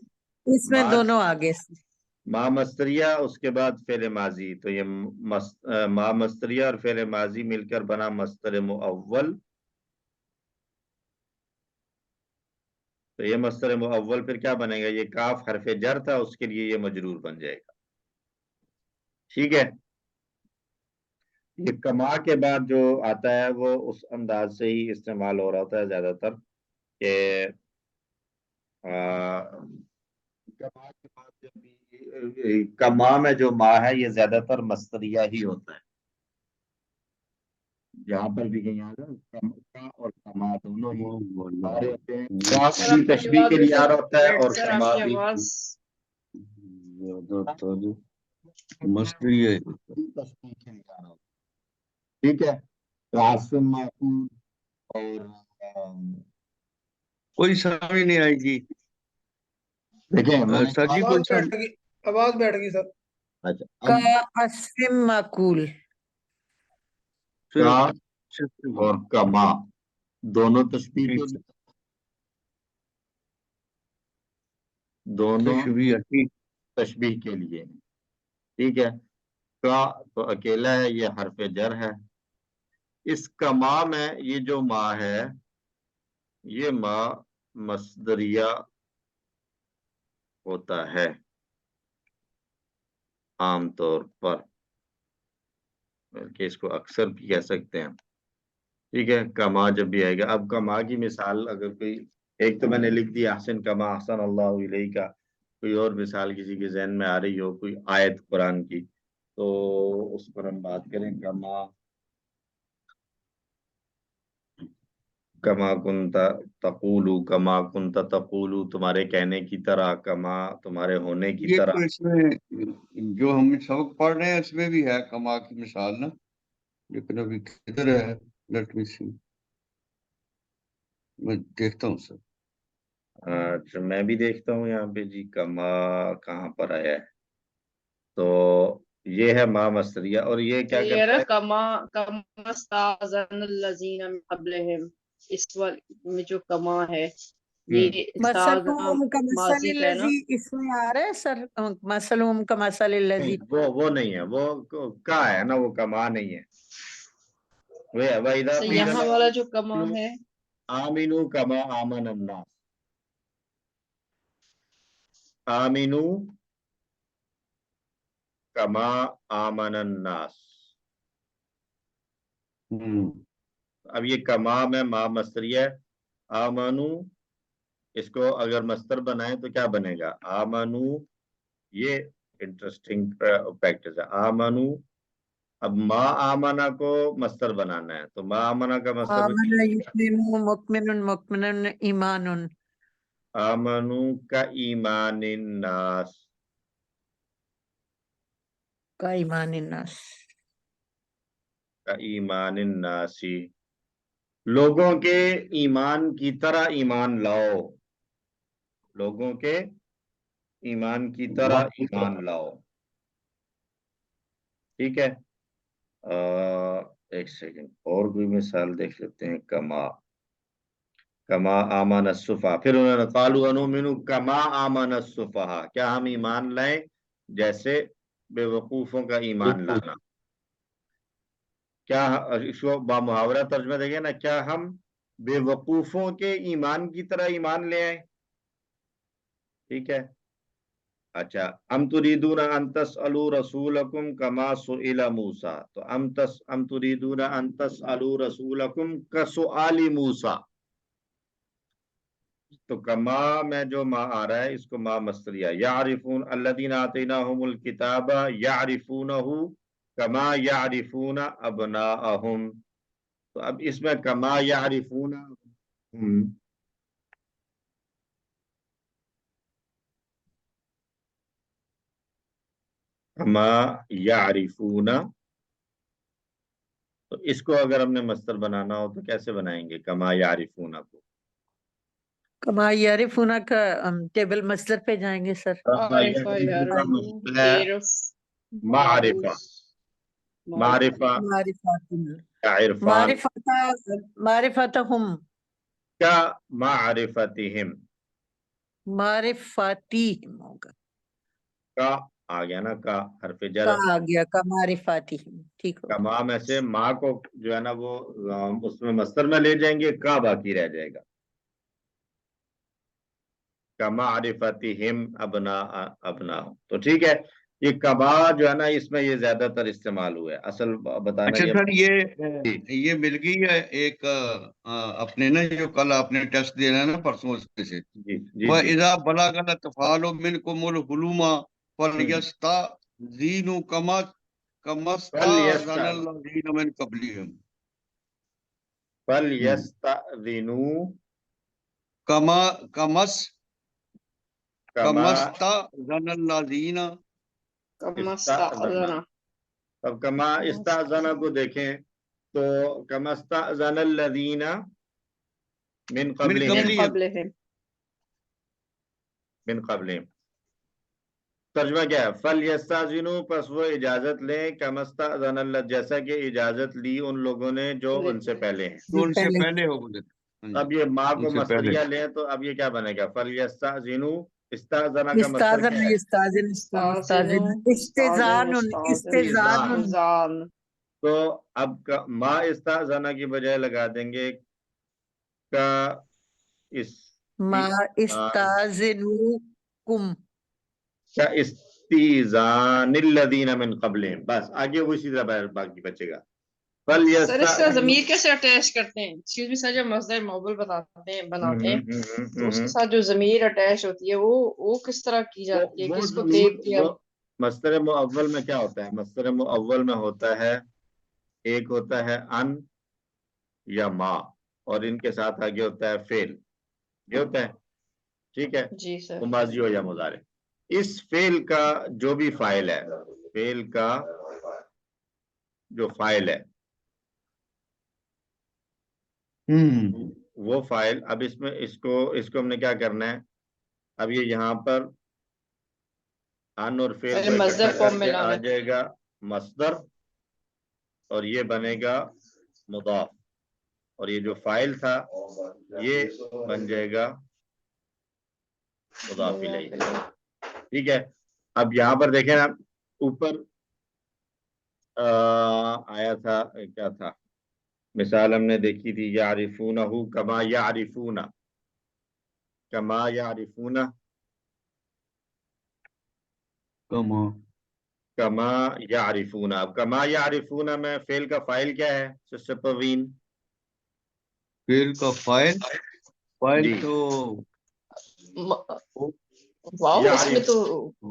اس میں ما دونوں آگے سے۔ ما مستریہ، اس کے بعد فعل ماضی، تو یہ ما مستریہ اور فعل ماضی مل کر بنا مصدر مؤول، تو یہ مصدر مؤول پھر کیا بنے گا، یہ کاف حرف جر تھا، اس کے لیے یہ مجرور بن جائے گا، ٹھیک ہے۔ یہ کما کے بعد جو آتا ہے وہ اس انداز سے ہی استعمال ہو رہا ہوتا ہے زیادہ تر، کہ کما کے بعد جب بھی کما میں جو ما ہے یہ زیادہ تر مصدریہ ہی ہوتا ہے، جہاں پر بھی کہیں آ رہا کا اور کما دونوں ہی آ رہے ہوتے ہیں، کا سر بھی آپ کی تشبیہ آواز کے لیے آ رہا ہوتا ہے اور سر آپ کما کی بھی آواز مستری ہے، تشبیہ کے لیے آ رہا ہوتا ہے، ٹھیک ہے۔ تو عاصم معقول اور کوئی سمجھ نہیں آئے گی دیکھیں میں نے سر جی، آواز کوئی بیٹھ سمجھ، گئی، آواز بیٹھ گئی سر۔ اچھا کا اب اسم معقول، کا صرف اور کما دونوں تشبیہ کے لیے، دونوں تشبیہ، ٹھیک، تشبیہ کے لیے، ٹھیک ہے۔ کا تو اکیلا ہے، یہ حرف جر ہے، اس کما میں یہ جو ما ہے یہ ما مصدریہ ہوتا ہے عام طور پر، بلکہ اس کو اکثر بھی کہہ سکتے ہیں، ٹھیک ہے۔ کما جب بھی آئے گا، اب کما کی مثال اگر کوئی، ایک تو میں نے لکھ دی احسن کما احسن اللہ علیہ کا، کوئی اور مثال کسی کے ذہن میں آ رہی ہو، کوئی آیت قرآن کی، تو اس پر ہم بات کریں۔ کما کنتا تقولو، کما کنتا تقولو تمہارے کہنے کی طرح، کما تمہارے ہونے کی یہ طرح۔ تو اس میں جو ہم سبق پڑھ رہے ہیں اس میں بھی ہے کما کی مثال نا، لیکن ابھی کدھر ہے؟ لیٹ می سی، میں دیکھتا ہوں سر. اچھا میں بھی دیکھتا ہوں یہاں پہ جی کما کہاں پر آیا ہے. تو یہ ہے ما مصدریہ، اور یہ کیا یہ کرتا نا ہے؟ کما استاذن الذین من قبلہم، اس میں جو کما ہے یہ مثلهم كمثل ماضی کا ہے نا. الذي اس میں آ رہا ہے سر، مثلهم كمثل الذي. وہ نہیں ہے، وہ کا ہے نا، وہ کما نہیں ہے. وَإِذَا قِيلَ یہاں والا جو کما ہے آمِنُوا كَمَا آمَنَ النَّاسُ، آمِنُوا كَمَا آمَنَ النَّاسُ. اب یہ کما میں ما مصدریہ ہے. آمنو، اس کو اگر مصدر بنائیں تو کیا بنے گا؟ آمنو. یہ انٹرسٹنگ پریکٹس ہے. آمنو. اب ما آمنا کو مصدر بنانا ہے، تو ما آمنا کا مصدر آمن یؤمن مؤمن مؤمن ایمان. آمنو کا ایمان الناس. کا ایمان الناس. کا ایمان الناسی، لوگوں کے ایمان کی طرح ایمان لاؤ. لوگوں کے ایمان کی طرح ایمان لاؤ. ٹھیک ہے. ایک سیکنڈ اور کوئی مثال دیکھ لیتے ہیں. کما آمن السفہاء، پھر انہوں نے قالوا انؤمن کما آمن السفہاء، کیا ہم ایمان لائیں جیسے بے وقوفوں کا ایمان لانا. کیا اس کو با محاورہ ترجمہ دیں گے نا، کیا ہم بے وقوفوں کے ایمان کی طرح ایمان لے آئیں. ٹھیک ہے. اچھا، ام تریدون ان تسألوا رسولکم کما سئل موسیٰ، تو ام تریدون ان تسألوا رسولکم کسؤال موسیٰ. تو کما میں جو ما آ رہا ہے اس کو ما مصدریہ. یعرفون الذین آتیناہم الکتاب یعرفونہ کما یعرفون ابناءہم. تو اب اس میں کما یعرفون کما یعرفون، تو اس کو اگر ہم نے مصدر بنانا ہو تو کیسے بنائیں گے کما یعرفون کو؟ کما یعرفون کا ٹیبل مصدر پہ جائیں گے سر. عارفہ یعرفون، عرف معرفہ. معرفہ معرفات، عرفان معرفتہم، کا معرفتہم. معرفاتہم ہوگا. کا آ گیا نا، کا حرف جر. کا آ گیا کا معرفاتہم. ٹھیک ہوگا. کما میں سے ما کو جو ہے نا وہ اس میں مصدر میں لے جائیں گے، کا باقی رہ جائے گا. کمعرفتہم ابنا. تو ٹھیک ہے. یہ کما جو ہے نا اس میں یہ زیادہ تر استعمال ہوا ہے. اصل بتانا اچھا سر، یہ مل گئی ہے ایک اپنے نا جو کل آپ نے ٹیسٹ دے رہا ہے نا پرسوں اس پہ سے، جی جی وَإِذَا بَلَغَ الْأَطْفَالُ مِنْكُمُ الْحُلُومَ فَلْيَسْتَأْذِنُوا كَمَا اسْتَأْذَنَ الَّذِينَ مِنْ قَبْلِهِمْ. فَلْيَسْتَأْذِنُوا كَمَا کما اسْتَأْذَنَ الَّذِينَ. کما استاذنا. اب کما استاذنا کو دیکھیں تو کما استاذن الذین من قبلہم. من قبلہم ترجمہ کیا ہے؟ فَلْيَسْتَأْذِنُوا، پس وہ اجازت لیں، کما استاذن اللہ، جیسا کہ اجازت لی ان لوگوں نے جو ان سے پہلے ہیں. تو ان سے پہلے ہو گئے. اب یہ ما کو مصدریہ لیں تو اب یہ کیا بنے گا؟ فَلْيَسْتَأْذِنُوا. استاذنا کا مصدر کیا ہے؟ استاذن. تو اب ما استاذنا کی بجائے لگا دیں گے کا ما استاذنوکم، کا استیزان الذین من قبلہم. بس آگے وہ اسی طرح باقی بچے گا. سر اس کا ضمیر کیسے اٹیچ کرتے ہیں؟ ایکسکیوز می سر، جب مصدر موصول بناتے ہیں تو اس کے ساتھ جو ضمیر اٹیچ ہوتی ہے وہ کس طرح کی جاتی ہے؟ کس کو دیکھ کے مصدر مؤول میں کیا ہوتا ہے؟ مصدر مؤول میں ہوتا ہے ایک ہوتا ہے ان یا ما، اور ان کے ساتھ آگے ہوتا ہے فعل. یہ ہوتا ہے. ٹھیک ہے. جی سر. ماضی ہو یا مضارع. اس فعل کا جو بھی فاعل ہے، فعل کا جو فاعل ہے وہ فائل. اب اس میں اس کو ہم نے کیا کرنا ہے, اب یہ یہاں پر ان اور فعل کو مصدر اکٹھا فارم کر میں کے لانا آ ہے. جائے گا مصدر, اور یہ بنے گا مضاف, اور یہ جو فائل تھا یہ بن جائے گا مضاف الیہ. ٹھیک ہے. اب یہاں پر دیکھیں نا, اوپر آیا تھا, کیا تھا مثال ہم نے دیکھی تھی, یعرفونہ کما یعرفون, کما یعرفون, کما یعرفون. اب کما یعرفون میں فعل کا فائل کیا ہے سسٹر پروین؟ فعل کا فائل جی. تو واو اس میں تو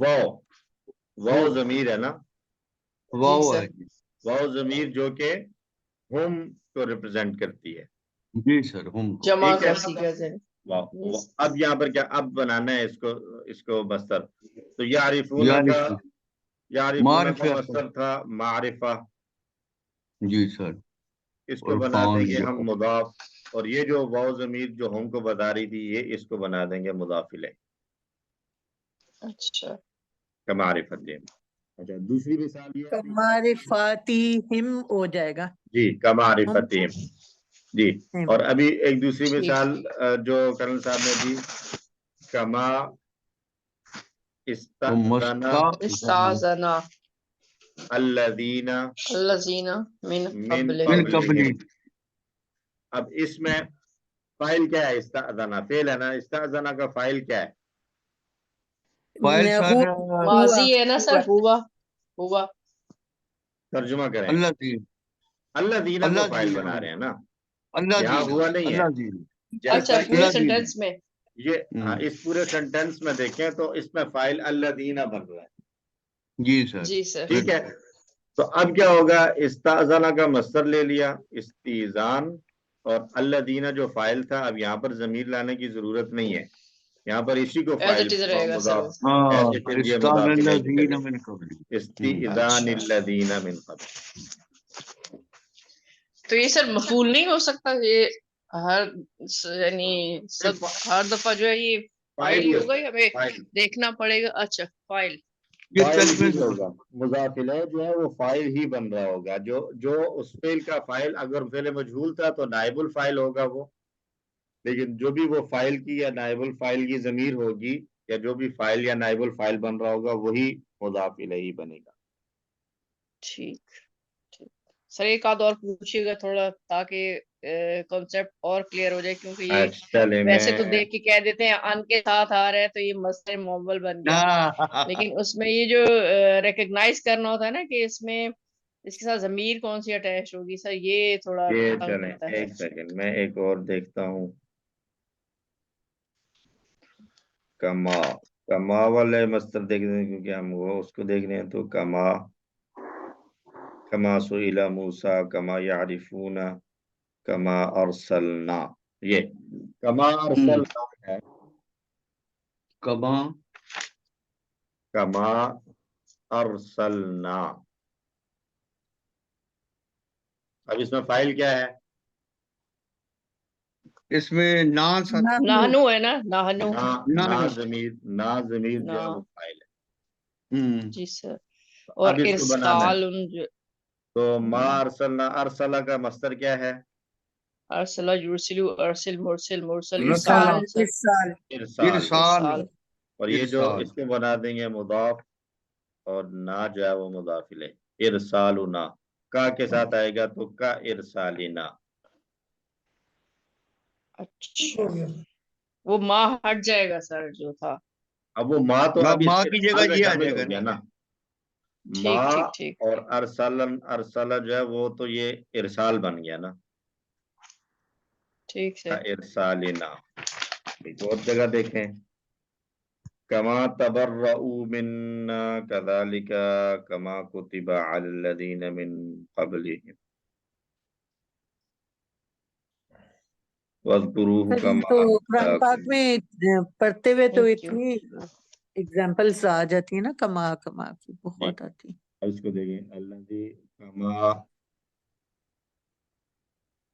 واو ضمیر ہے نا, واو ہے. واو ضمیر جو کہ ہم کو ریپرزینٹ کرتی ہے. جی سر, ہم کو. جمع ٹھیک ہے. کا صیغہ ہے. اب یہاں پر کیا اب بنانا ہے اس کو مصدر. تو یعرفون کا معرفہ. مصدر تھا معرفہ, جی سر. اس کو اور بنا دیں گے فعل ہم مضاف, اور یہ جو واو ضمیر جو ہم کو بتا رہی تھی یہ اس کو بنا دیں گے مضاف الیہ اچھا کمعرفت. اچھا دوسری مثال یہ ہے معرفاتہم ہو جائے گا. جی کمعرفتہم. جی. ہم. اور ابھی ایک دوسری ٹھیک. مثال جو کرنل صاحب نے دی, کما استأذن استاذنا الذین الذین من من قبلہم. قبلہم. اب اس میں فائل کیا ہے؟ استأذن فعل ہے نا, استأذن کا فائل کیا ہے؟ فائل سر ماضی ہے نا سر, ہوا. ترجمہ کریں. الذین کو فائل بنا رہے ہیں نا, یہاں ہوا نہیں ہے. اچھا جیسا پورے کہ سینٹینس میں. یہ اس پورے سینٹینس میں دیکھیں تو اس میں فائل الذین بن رہا ہے. جی سر. جی سر. ٹھیک ہے. تو اب کیا ہوگا, استأذن کا مصدر لے لیا استیزان, اور الذین جو فائل تھا, اب یہاں پر ضمیر لانے کی ضرورت نہیں ہے, یہاں پر اسی کو ایز فائل اٹ از رہے گا سر. استئذان الذین من قبل. تو یہ سر مفعول نہیں ہو سکتا, یہ یعنی ہر دفعہ جو ہے یہ فائل ہی ہوگا, یا ہمیں دیکھنا پڑے گا؟ اچھا فائل فائل ہی ہوگا, مضاف الیہ جو ہے وہ فائل ہی بن رہا ہوگا. جو اس فعل کا فائل, اگر فعل مجہول تھا تو نائب الفائل ہوگا وہ, لیکن جو بھی وہ فائل کی یا نائب الفائل کی ضمیر ہوگی, یا جو بھی فائل یا نائب الفائل بن رہا ہوگا وہی مضاف الیہ بنے گا. ٹھیک. سر ایک آدھ اور پوچھیے گا تھوڑا, تاکہ کنسپٹ اور کلیئر ہو جائے, کیونکہ یہ ویسے تو دیکھ کے کہہ دیتے ہیں ان کے ساتھ آ رہا ہے تو یہ مصدر موول بن گیا, لیکن اس میں یہ جو ریکگنائز کرنا ہوتا ہے نا کہ اس میں اس کے ساتھ ضمیر کون سی اٹیچ ہوگی, سر یہ تھوڑا یہ تنگ چلیں کرتا ہے. ایک سیکنڈ میں ایک اور دیکھتا ہوں. کما والے مصدر دیکھ رہے ہیں, کیونکہ ہم وہ اس کو دیکھ رہے ہیں. تو کما سئل موسیٰ کما یعرفون کما ارسلنا, یہ کما ارسلنا ہے, کما ارسلنا. اب اس میں فائل کیا ہے؟ اس میں نہنو ہے نا, نہنو. نا ضمیر جو ہے وہ فائل ہے. جی سر. اور اب اس کو بنانا ہے. تو ما ارسلنا, ارسلہ کا مصدر کیا ہے؟ ارسلہ یرسلو, ارسل مرسل, مرسل ارسال. اور یہ جو اس کو بنا دیں گے مضاف, اور نا جو ہے وہ مضاف الیہ. ارسالنا کا کے ساتھ آئے گا تو کا ارسالنا. اچھا وہ ماں ہٹ جائے گا سر جو تھا. اب وہ ماں تو اب ماں کی جگہ یہ آ شامل جائے ہو گیا گا نا. ماں ٹھیک. اور ارسلہ جو ہے وہ تو یہ ارسال بن گیا نا. ٹھیک ہے. ارسالنا. ایک اور جگہ دیکھیں, کما تبرؤوا منا كذلك كما كتب على الذين من قبلهم واذكروه كما تو قرآن پاک هداكم. میں پڑھتے ہوئے تو Thank you. اتنی ایگزامپلس آ جاتی ہیں نا, کما کی بہت آتی. اس کو دیکھیں, الذي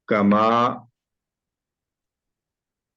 کما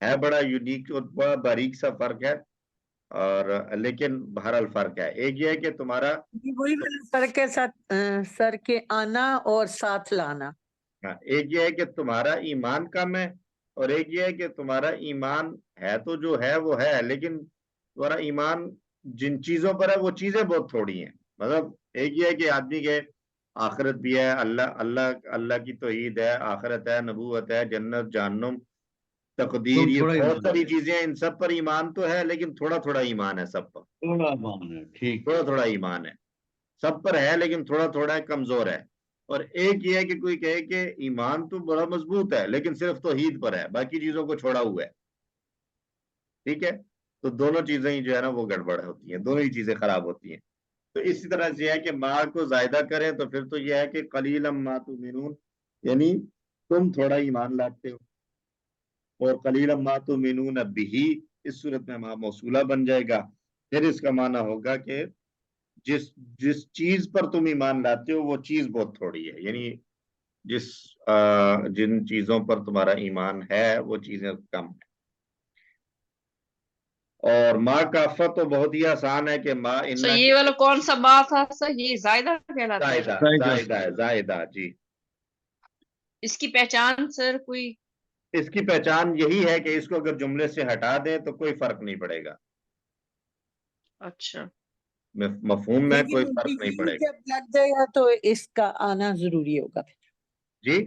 ہے بڑا یونیک اور بڑا باریک سا فرق ہے، اور لیکن بہرحال فرق ہے. ایک یہ ہے کہ تمہارا وہی والا فرق ہے، ساتھ سر کے آنا اور ساتھ لانا. ہاں، ایک یہ ہے کہ تمہارا ایمان کم ہے، اور ایک یہ ہے کہ تمہارا ایمان ہے تو جو ہے وہ ہے، لیکن تمہارا ایمان جن چیزوں پر ہے وہ چیزیں بہت تھوڑی ہیں. مطلب ایک یہ ہے کہ آدمی کے آخرت بھی ہے، اللہ کی توحید ہے، آخرت ہے، نبوت ہے، جنت جہنم تقدیر، تم یہ تھوڑا بہت ایمان ساری چیزیں ہیں، ان سب پر ایمان تو ہے، لیکن تھوڑا تھوڑا ایمان ہے سب پر، تھوڑا مان ہے، ٹھیک تھوڑا ہے. تھوڑا ایمان ہے سب پر ہے، لیکن تھوڑا تھوڑا ہے، کمزور ہے. اور ایک یہ ہے کہ کوئی کہے کہ ایمان تو بڑا مضبوط ہے لیکن صرف توحید پر ہے، باقی چیزوں کو چھوڑا ہوا ہے. ٹھیک ہے، تو دونوں چیزیں ہی جو ہے نا وہ گڑبڑ ہوتی ہیں، دونوں ہی چیزیں خراب ہوتی ہیں. تو اسی طرح سے یہ ہے کہ ماں کو زائدہ کریں تو پھر تو یہ ہے کہ قلیلا ما تؤمنون، یعنی تم تھوڑا ایمان لاتے ہو. اور قلیلا ما تؤمنون بہ، اس صورت میں ماں موصولہ بن جائے گا. پھر اس کا معنی ہوگا کہ جس چیز پر تم ایمان لاتے ہو وہ چیز بہت تھوڑی ہے، یعنی جن چیزوں پر تمہارا ایمان ہے وہ چیزیں کم ہیں. اور ماں کا افہ تو بہت ہی آسان ہے کہ ماں سر یہ والا کون سا بات تھا سر؟ یہ زائدہ کہلاتا ہے؟ زائدہ جی. اس کی پہچان سر کوئی؟ اس کی پہچان یہی ہے کہ اس کو اگر جملے سے ہٹا دیں تو کوئی فرق نہیں پڑے گا. اچھا، مفہوم میں کوئی لیکن فرق نہیں پڑے گا. جب لگ جائے گا تو اس کا آنا ضروری ہوگا. جی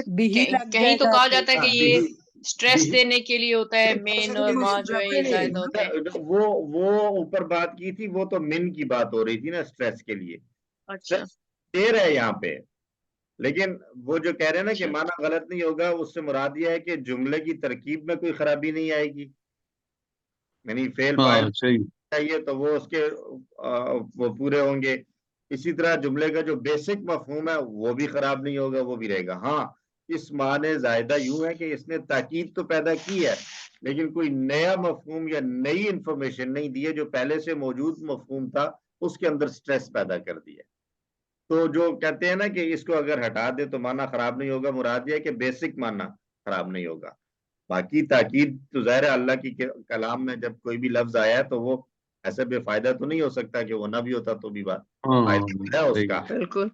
بھی لگ کہیں جائے تو گا کہا جاتا ہے کہ یہ سٹریس بھی- دینے کے لیے ہوتا ہے، مین اور نہیں، ماں جو ہے یہ زائدہ ہوتے ہیں. وہ اوپر بات کی تھی، وہ تو من کی بات ہو رہی تھی نا سٹریس کے لیے. اچھا دیر ہے یہاں پہ، لیکن وہ جو کہہ رہے ہیں نا کہ اچھا معنی غلط نہیں ہوگا، اس سے مراد یہ ہے کہ جملے کی ترکیب میں کوئی خرابی نہیں آئے گی. یعنی فعل فاعل ہاں صحیح. چاہیے تو وہ اس کے وہ پورے ہوں گے. اسی طرح جملے کا جو بیسک مفہوم ہے وہ بھی خراب نہیں ہوگا، وہ بھی رہے گا. ہاں اس معنی زائدہ یوں ہے کہ اس نے تاکید تو پیدا کی ہے لیکن کوئی نیا مفہوم یا نئی انفارمیشن نہیں دی ہے، جو پہلے سے موجود مفہوم تھا اس کے اندر سٹریس پیدا کر دیا. تو جو کہتے ہیں نا کہ اس کو اگر ہٹا دے تو معنی خراب نہیں ہوگا، مراد یہ ہے کہ بیسک معنی خراب نہیں ہوگا. باقی تاکید تو ظاہر ہے اللہ کی کلام میں جب کوئی بھی لفظ آیا ہے تو وہ ایسا بے فائدہ تو نہیں ہو سکتا کہ وہ نہ بھی ہوتا تو بھی بات ہاں فائدہ ہے اس صحیح. کا. بالکل.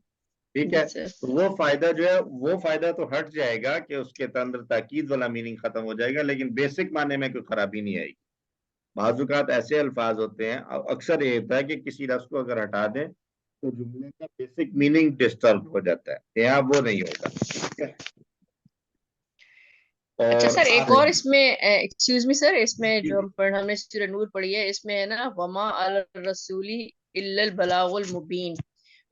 ٹھیک جی ہے، سر. تو وہ فائدہ جو ہے وہ فائدہ تو ہٹ جائے گا کہ اس کے اندر تاکید والا میننگ ختم ہو جائے گا، لیکن بیسک معنی میں کوئی خرابی نہیں آئے گی. بعض اوقات ایسے الفاظ ہوتے ہیں، اکثر یہ ہوتا ہے کہ کسی لفظ کو اگر ہٹا دیں تو جملے کا بیسک میننگ ڈسٹرب ہو جاتا ہے، یہاں وہ نہیں ہوگا. ٹھیک ہے. اچھا سر، ایک اور آگے. اس میں ایکسکیوز می سر، اس میں جو ہم نے سورہ نور پڑھی ہے اس میں ہے نا وما علی الرسول الا البلاغ المبین،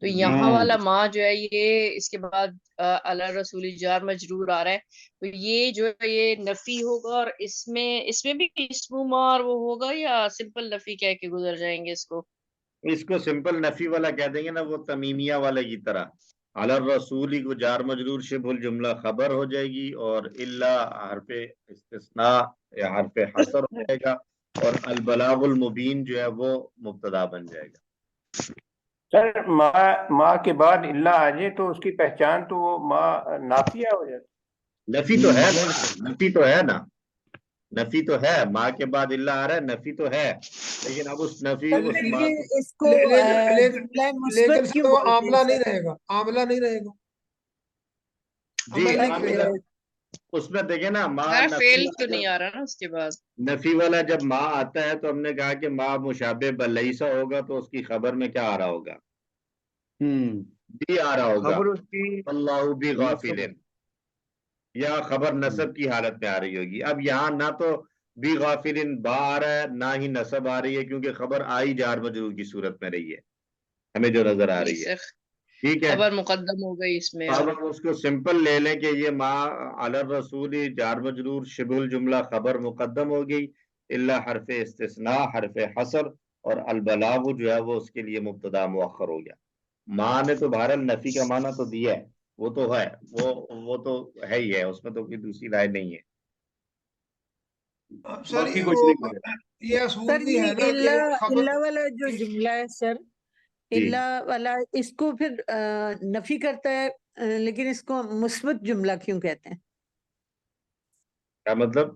تو یہاں والا ماں جو ہے یہ اس کے بعد علی الرسول جار مجرور آ رہا ہے، تو یہ جو ہے یہ نفی ہوگا، اور اس میں بھی اسم مار وہ ہوگا یا سمپل نفی کہہ کے گزر جائیں گے اس کو؟ اس کو سمپل نفی والا کہہ دیں گے نا، وہ تمیمیہ والے کی طرح. علی الرسول کو جار مجرور شبہ الجملہ خبر ہو جائے گی، اور الا حرف استثناء یا حرف حصر ہو جائے گا، اور البلاغ المبین جو ہے وہ مبتدا بن جائے گا. سر ماں کے بعد اللہ آ جائے تو اس کی پہچان تو وہ ماں نافیہ ہو جاتی. نفی تو ہے نا، نفی تو ہے نا، نفی تو ہے. ماں کے بعد اللہ آ رہا ہے، نفی تو ہے، لیکن اب اس نفی اس بات لیکن اس کو جملہ لیکن مثبت کیوں سر وہ بولتے عاملہ ہیں نہیں سر؟ رہے گا، عاملہ نہیں رہے گا، جی عمل نہیں اب کرے گا. اس میں دیکھیں نا ماں میرا نفی فیل والا تو نہیں جب آ رہا نا اس کے بعد. نفی والا جب ماں آتا ہے تو ہم نے کہا کہ ماں مشابہ بلیسا ہوگا، تو اس کی خبر میں کیا آ رہا ہوگا؟ بھی آ رہا ہوگا، خبر اس کی اللہ بھی غافل، نصب. یا خبر نصب کی حالت میں آ رہی ہوگی. اب یہاں نہ تو بھی غافل با آ رہا ہے نہ ہی نصب آ رہی ہے، کیونکہ خبر آئی جار مجرور کی صورت میں رہی ہے ہمیں جو نظر آ جی رہی ہے. سر، ٹھیک ہے، خبر مقدم ہو گئی اس میں. اب اور ہم اس کو سمپل لے لیں کہ یہ ماں علی الرسول جار مجرور شبہ الجملہ خبر مقدم ہو گئی، الا حرف استثناء حرف حصر، اور البلاغ جو ہے وہ اس کے لیے مبتدا مؤخر ہو گیا. ماں نے تو بہرحال نفی کا معنی تو دیا ہے، وہ تو ہے، وہ تو ہے ہی ہے، اس میں تو کوئی دوسری رائے نہیں ہے. اب سر باقی کچھ نہیں کرے. یہ اصول سر بھی ہے یہ نا کہ خبر اللہ والا جو جملہ ہے سر، جی اللہ والا اس کو پھر نفی کرتا ہے، لیکن اس کو مثبت جملہ کیوں کہتے ہیں؟ کیا مطلب؟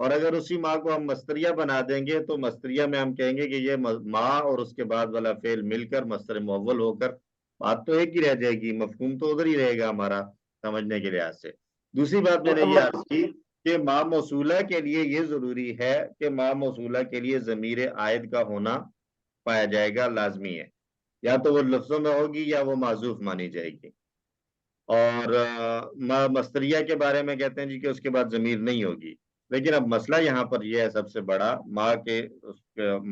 اور اگر اسی ما کو ہم مصدریہ بنا دیں گے تو مصدریہ میں ہم کہیں گے کہ یہ ما اور اس کے بعد والا فعل مل کر مصدر مؤول ہو کر بات تو ایک ہی رہ جائے گی، مفہوم تو ادھر ہی رہے گا ہمارا سمجھنے کے لحاظ سے۔ دوسری بات میں نے یہ عرض کی کہ ما موصولہ کے لیے یہ ضروری ہے کہ ما موصولہ کے لیے ضمیر عائد کا ہونا پایا جائے گا، لازمی ہے، یا تو وہ لفظوں میں ہوگی یا وہ معذوف مانی جائے گی۔ اور ما مصدریہ کے بارے میں کہتے ہیں جی کہ اس کے بعد ضمیر نہیں ہوگی، لیکن اب مسئلہ یہاں پر یہ ہے سب سے بڑا، ما کے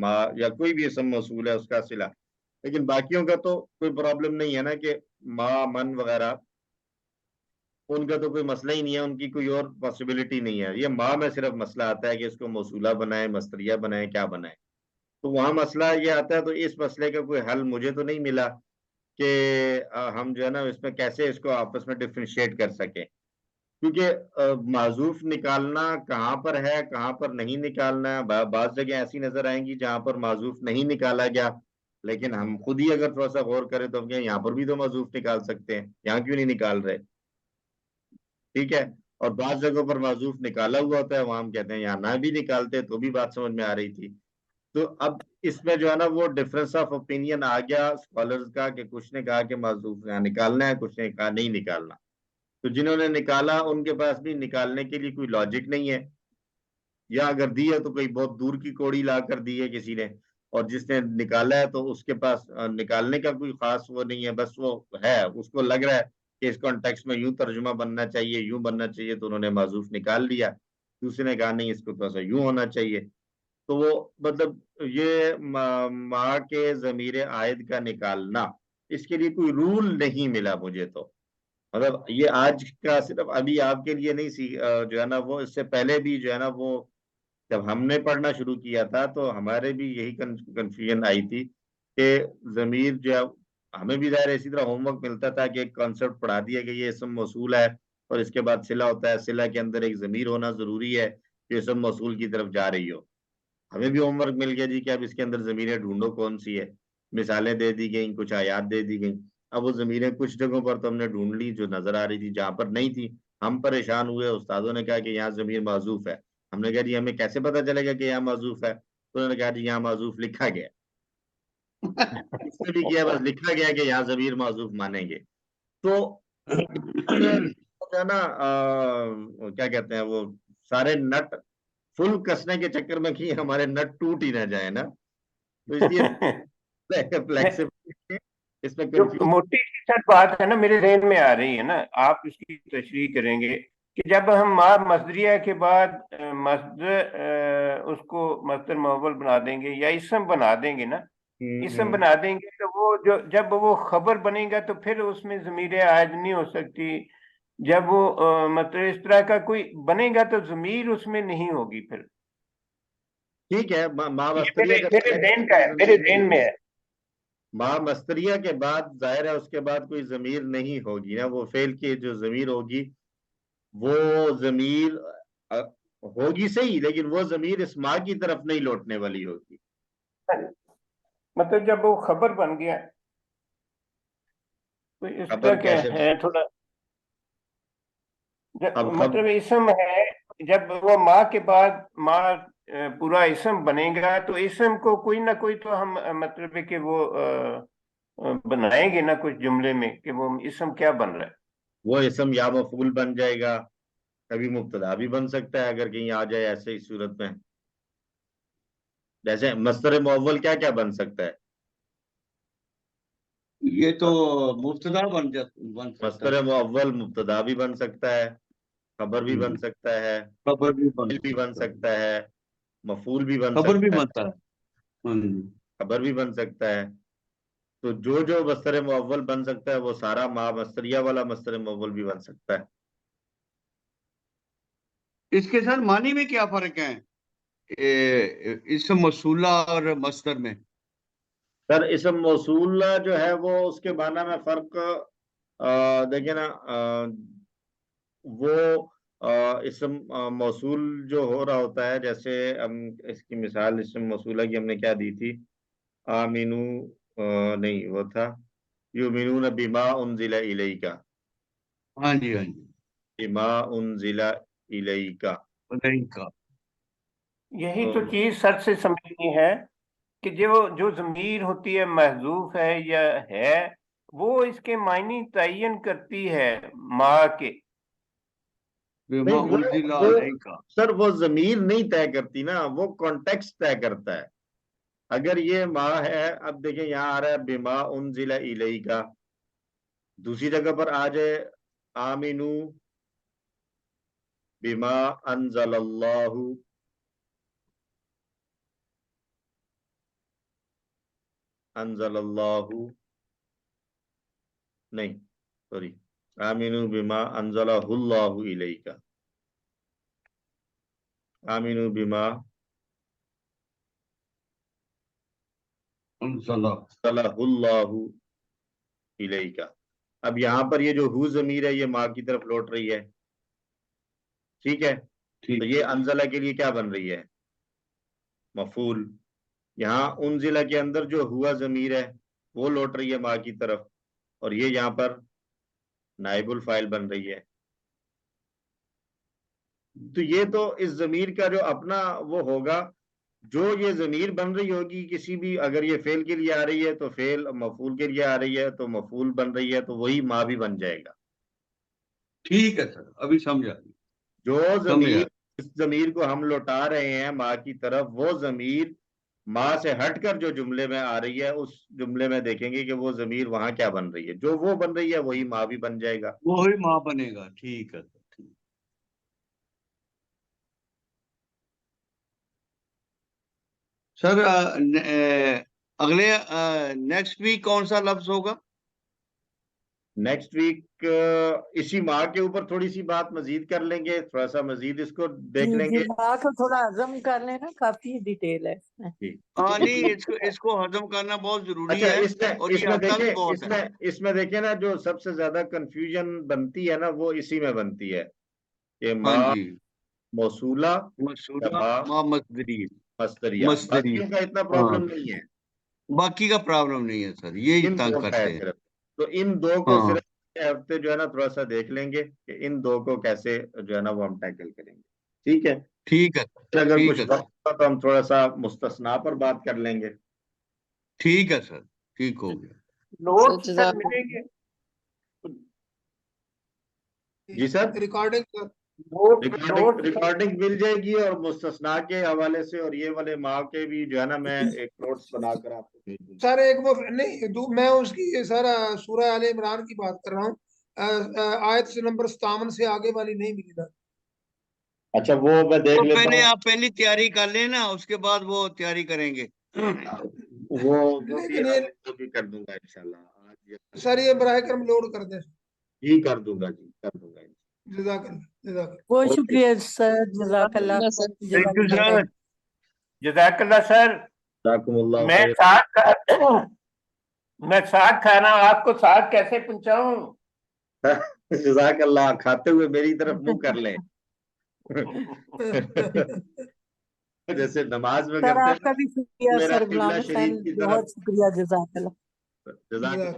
ما یا کوئی بھی اسم موصول ہے اس کا صلہ، لیکن باقیوں کا تو کوئی پرابلم نہیں ہے نا، کہ ما من وغیرہ ان کا تو کوئی مسئلہ ہی نہیں ہے، ان کی کوئی اور پاسبلٹی نہیں ہے۔ یہ ما میں صرف مسئلہ آتا ہے کہ اس کو موصولہ بنائیں، مصدریہ بنائیں، کیا بنائیں، تو وہاں مسئلہ یہ آتا ہے۔ تو اس مسئلے کا کوئی حل مجھے تو نہیں ملا کہ ہم جو ہے نا اس میں کیسے اس کو آپس میں ڈفرینشیٹ کر سکیں، کیونکہ معذوف نکالنا کہاں پر ہے، کہاں پر نہیں نکالنا ہے۔ بعض جگہ ایسی نظر آئیں گی جہاں پر معذوف نہیں نکالا گیا، لیکن ہم خود ہی اگر تھوڑا سا غور کریں تو ہم کہیں یہاں پر بھی تو معذوف نکال سکتے ہیں، یہاں کیوں نہیں نکال رہے، ٹھیک ہے۔ اور بعض جگہوں پر معذوف نکالا ہوا ہوتا ہے، وہاں ہم کہتے ہیں یہاں نہ بھی نکالتے تو بھی بات سمجھ میں آ رہی تھی۔ تو اب اس میں جو ہے نا وہ ڈفرنس آف اوپینین آ گیا اسکالرز کا، کہ کچھ نے کہا کہ معذوف یہاں نکالنا ہے، کچھ نے کہا نہیں نکالنا۔ تو جنہوں نے نکالا ان کے پاس بھی نکالنے کے لیے کوئی لاجک نہیں ہے، یا اگر دی ہے تو کوئی بہت دور کی کوڑی لا کر دی ہے کسی نے، اور جس نے نکالا ہے تو اس کے پاس نکالنے کا کوئی خاص وہ نہیں ہے، بس وہ ہے، اس کو لگ رہا ہے کہ اس کانٹیکسٹ میں یوں ترجمہ بننا چاہیے، یوں بننا چاہیے، تو انہوں نے معذوف نکال لیا۔ دوسرے نے کہا نہیں اس کو تھوڑا سا یوں ہونا چاہیے۔ تو وہ مطلب یہ ما کے ضمیر عائد کا نکالنا، اس کے لیے کوئی رول نہیں ملا مجھے تو، مطلب یہ آج کا صرف ابھی آپ کے لیے نہیں سی جو ہے نا وہ، اس سے پہلے بھی جو ہے نا وہ جب ہم نے پڑھنا شروع کیا تھا تو ہمارے بھی یہی کنفیوژن آئی تھی کہ ضمیر جو ہے، ہمیں بھی ظاہر اسی طرح ہوم ورک ملتا تھا کہ ایک کانسیپٹ پڑھا دیا کہ یہ اسم موصول ہے اور اس کے بعد صلہ ہوتا ہے، صلہ کے اندر ایک ضمیر ہونا ضروری ہے کہ اسم موصول کی طرف جا رہی ہو۔ ہمیں بھی ہوم ورک مل گیا جی کہ اب اس کے اندر ضمیریں ڈھونڈو کون سی ہے، مثالیں دے دی گئیں، کچھ آیات دے دی گئیں۔ اب وہ ضمیریں کچھ جگہوں پر تو ہم نے ڈھونڈ لی جو نظر آ رہی تھی، جہاں پر نہیں تھی ہم پریشان ہوئے، استادوں نے کہا کہ یہاں ضمیر معذوف ہے۔ ہم نے کہا جی ہمیں کیسے پتا چلے گا کہ یہاں معذوف ہے؟ تو انہوں نے کہا جی یہاں معذوف لکھا گیا، اس نے بھی کیا، بس لکھا گیا کہ یہاں ضمیر معذوف مانیں گے۔ تو جو ہے نا کیا کہتے ہیں وہ سارے نٹ فل کسنے کے چکر میں کہ ہمارے نٹ ٹوٹ ہی نہ جائے نا، تو اس لیے فلیکسیبل اس میں جو موٹی سی بات ہے نا میرے ذہن میں آ رہی ہے نا، آپ اس کی تشریح کریں گے کہ جب ہم ما مصدریہ کے بعد اس کو مصدر مؤول بنا دیں گے یا اسم بنا دیں گے نا، اسم بنا دیں گے تو وہ جب وہ خبر بنے گا تو پھر اس میں ضمیر عائد نہیں ہو سکتی۔ جب وہ مطلب اس طرح کا کوئی بنے گا تو ضمیر اس میں نہیں ہوگی پھر۔ ٹھیک ہے، میرے ذہن میں ہے ما مصدریہ کے بعد ظاہر ہے اس کے بعد کوئی ضمیر نہیں ہوگی نا، وہ فعل کی جو ضمیر ہوگی وہ ضمیر ہوگی صحیح، لیکن وہ ضمیر اس ما کی طرف نہیں لوٹنے والی ہوگی۔ مطلب جب وہ خبر بن گیا تو اس طرح کیا ہے تھوڑا، مطلب اسم ہے جب وہ ما کے بعد ما پورا اسم بنے گا تو اسم کو کوئی نہ کوئی تو ہم مطلب ہے کہ وہ بنائیں گے نا کچھ جملے میں کہ وہ اسم کیا بن رہا ہے۔ وہ اسم یا مفعول بن جائے گا، کبھی مبتدا بھی بن سکتا ہے اگر کہیں آ جائے ایسے ہی صورت میں، جیسے مصدر مؤول کیا کیا بن سکتا ہے؟ یہ تو مبتدا بن سکتا مصدر مؤول مبتدا بھی بن سکتا ہے، خبر بھی بن سکتا ہے، خبر بھی بن سکتا ہے، مفعول بھی بن خبر بھی سکتا بنتا ہے، خبر بھی بن سکتا ہے۔ تو جو مصدر مؤول بن سکتا ہے وہ سارا ما مصدریہ والا مصدر مؤول بھی بن سکتا ہے۔ اس کے ساتھ معنی میں کیا فرق ہے اسم موصولہ اور مصدر میں؟ سر اسم موصولہ جو ہے وہ اس کے معنی میں فرق دیکھیں نا، وہ اسم موصول جو ہو رہا ہوتا ہے، جیسے ہم اس کی مثال اسم موصولہ کی ہم نے کیا دی تھی، آمینو نہیں وہ تھا یؤمنون بما انزل الیک، ہاں جی ہاں جی، بما انزل الیک، یہی تو چیز سر سے سمجھنی ہے کہ جو ضمیر ہوتی ہے محذوف ہے یا ہے، وہ اس کے معنی تعین کرتی ہے ماں کے. بما انزل علیک. سر وہ ضمیر نہیں طے کرتی نا، وہ کانٹیکسٹ طے کرتا ہے. اگر یہ ماں ہے، اب دیکھیں یہاں آ رہا ہے بما انزل الیک، دوسری جگہ پر آ جائے آمنو بما انزل اللہ، انزل اللہ نہیں سوری آمنو بما انزلہ اللہ الیک، آمنو بما انزل انزلہ اللہ الیک. اب یہاں پر یہ جو ہو ضمیر ہے یہ ماں کی طرف لوٹ رہی ہے، ٹھیک ہے. ٹھیک. تو یہ انزلہ کے لیے کیا بن رہی ہے؟ مفعول. یہاں انزلہ کے اندر جو ہوا ضمیر ہے وہ لوٹ رہی ہے ماں کی طرف، اور یہ یہاں پر نائب الفاعل بن رہی ہے. تو یہ تو اس ضمیر کا جو اپنا وہ ہوگا، جو یہ ضمیر بن رہی ہوگی کسی بھی، اگر یہ فعل کے لیے آ رہی ہے تو فعل، مفعول کے لیے آ رہی ہے تو مفعول بن رہی ہے، تو وہی ماں بھی بن جائے گا. ٹھیک ہے سر، ابھی سمجھا. جو ضمیر، اس ضمیر کو ہم لوٹا رہے ہیں ماں کی طرف، وہ ضمیر ماں سے ہٹ کر جو جملے میں آ رہی ہے، اس جملے میں دیکھیں گے کہ وہ ضمیر وہاں کیا بن رہی ہے، جو وہ بن رہی ہے وہی ماں بھی بن جائے گا. وہی ماں بنے گا. ٹھیک ہے سر. ٹھیک. سر اگلے نیکسٹ ویک کون سا لفظ ہوگا؟ نیکسٹ ویک اسی ماں کے اوپر تھوڑی سی بات مزید کر لیں گے، تھوڑا سا مزید اس کو دیکھ لیں گے. ماں کو تھوڑا ہضم کر لینا، کافی ڈیٹیل ہے اس میں. ہاں نہیں، اس کو ہضم کرنا بہت ضروری اچھا ہے، اور یہ آتا بھی بہت ہے. اس میں دیکھیں نا، جو سب سے زیادہ کنفیوژن بنتی ہے نا وہ اسی میں بنتی ہے کہ ہاں ماں جی. موصولہ مسعودہ ماں ماں مصدری. مصدریہ، مصدری. باقیوں کا اتنا ہاں، پرابلم نہیں ہے. باقی کا پرابلم نہیں ہے سر، یہی ان تنگ دو کا کرتے ہے ہیں. صرف. تو ان دو کو ہاں صرف ہفتے جو ہے نا تھوڑا سا دیکھ لیں گے کہ ان دو کو کیسے جو ہے نا وہ ہم ٹیکل کریں گے. ٹھیک ہے. ٹھیک ہے. اگر ٹھیک کچھ ہے سر. وقت ہوا تو ہم تھوڑا سا مستثنا پر بات کر لیں گے. ٹھیک ہے سر. ٹھیک ہو گیا. نوٹ سر ملیں گے. جی سر، ریکارڈنگ ریکارڈنگ مل جائے گی، اور مستثنا کے حوالے سے اور یہ والے ماں کے بھی جو ہے نا میں ایک نوٹس بنا کر آپ کو بھیج دوں گا. سر ایک وہ نہیں، میں اس کی سر سورہ آل عمران کی بات کر رہا ہوں، آیت سے نمبر 57 سے آگے والی نہیں ملی تھا. اچھا وہ میں دیکھ تو لیتا پہلے ہوں. آپ پہلی تیاری کر لیں نا، اس کے بعد وہ تیاری کریں گے. وہ لیکن یہ بھی کر دوں گا انشاءاللہ. آج سر یہ براہ کرم لوڈ کر دیں. جی کر دوں گا، جی کر دوں گا. جزاک اللہ، جزاک اللہ. بہت شکریہ سر، جزاک اللہ. تھینک یو سر، جزاک اللہ سر. جزاکم اللہ میں خیر. ساگ کھا رہا ہوں، آپ کو ساگ کیسے پہنچاؤں؟ جزاک اللہ. کھاتے ہوئے میری طرف منہ کر لیں جیسے نماز میں سر کرتے آپ کا بھی شکریہ میرا سر، قبلہ غلام شریف حسین، کی طرف. بہت شکریہ، جزاک اللہ. جزاک جزاک اللہ.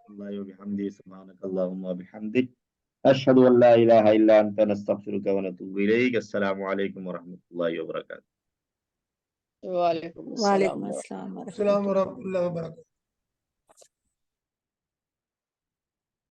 اللہ وبحمدہ، سبحانک اللہم وبحمدک، اشہد ان لا الہ الا انت، نستغفرک ونتوب الیک. السلام علیکم ورحمۃ اللہ وبرکاتہ. وعلیکم السلام. وعلیکم السلام ورحمۃ السلام اللہ. ورحمۃ اللہ وبرکاتہ.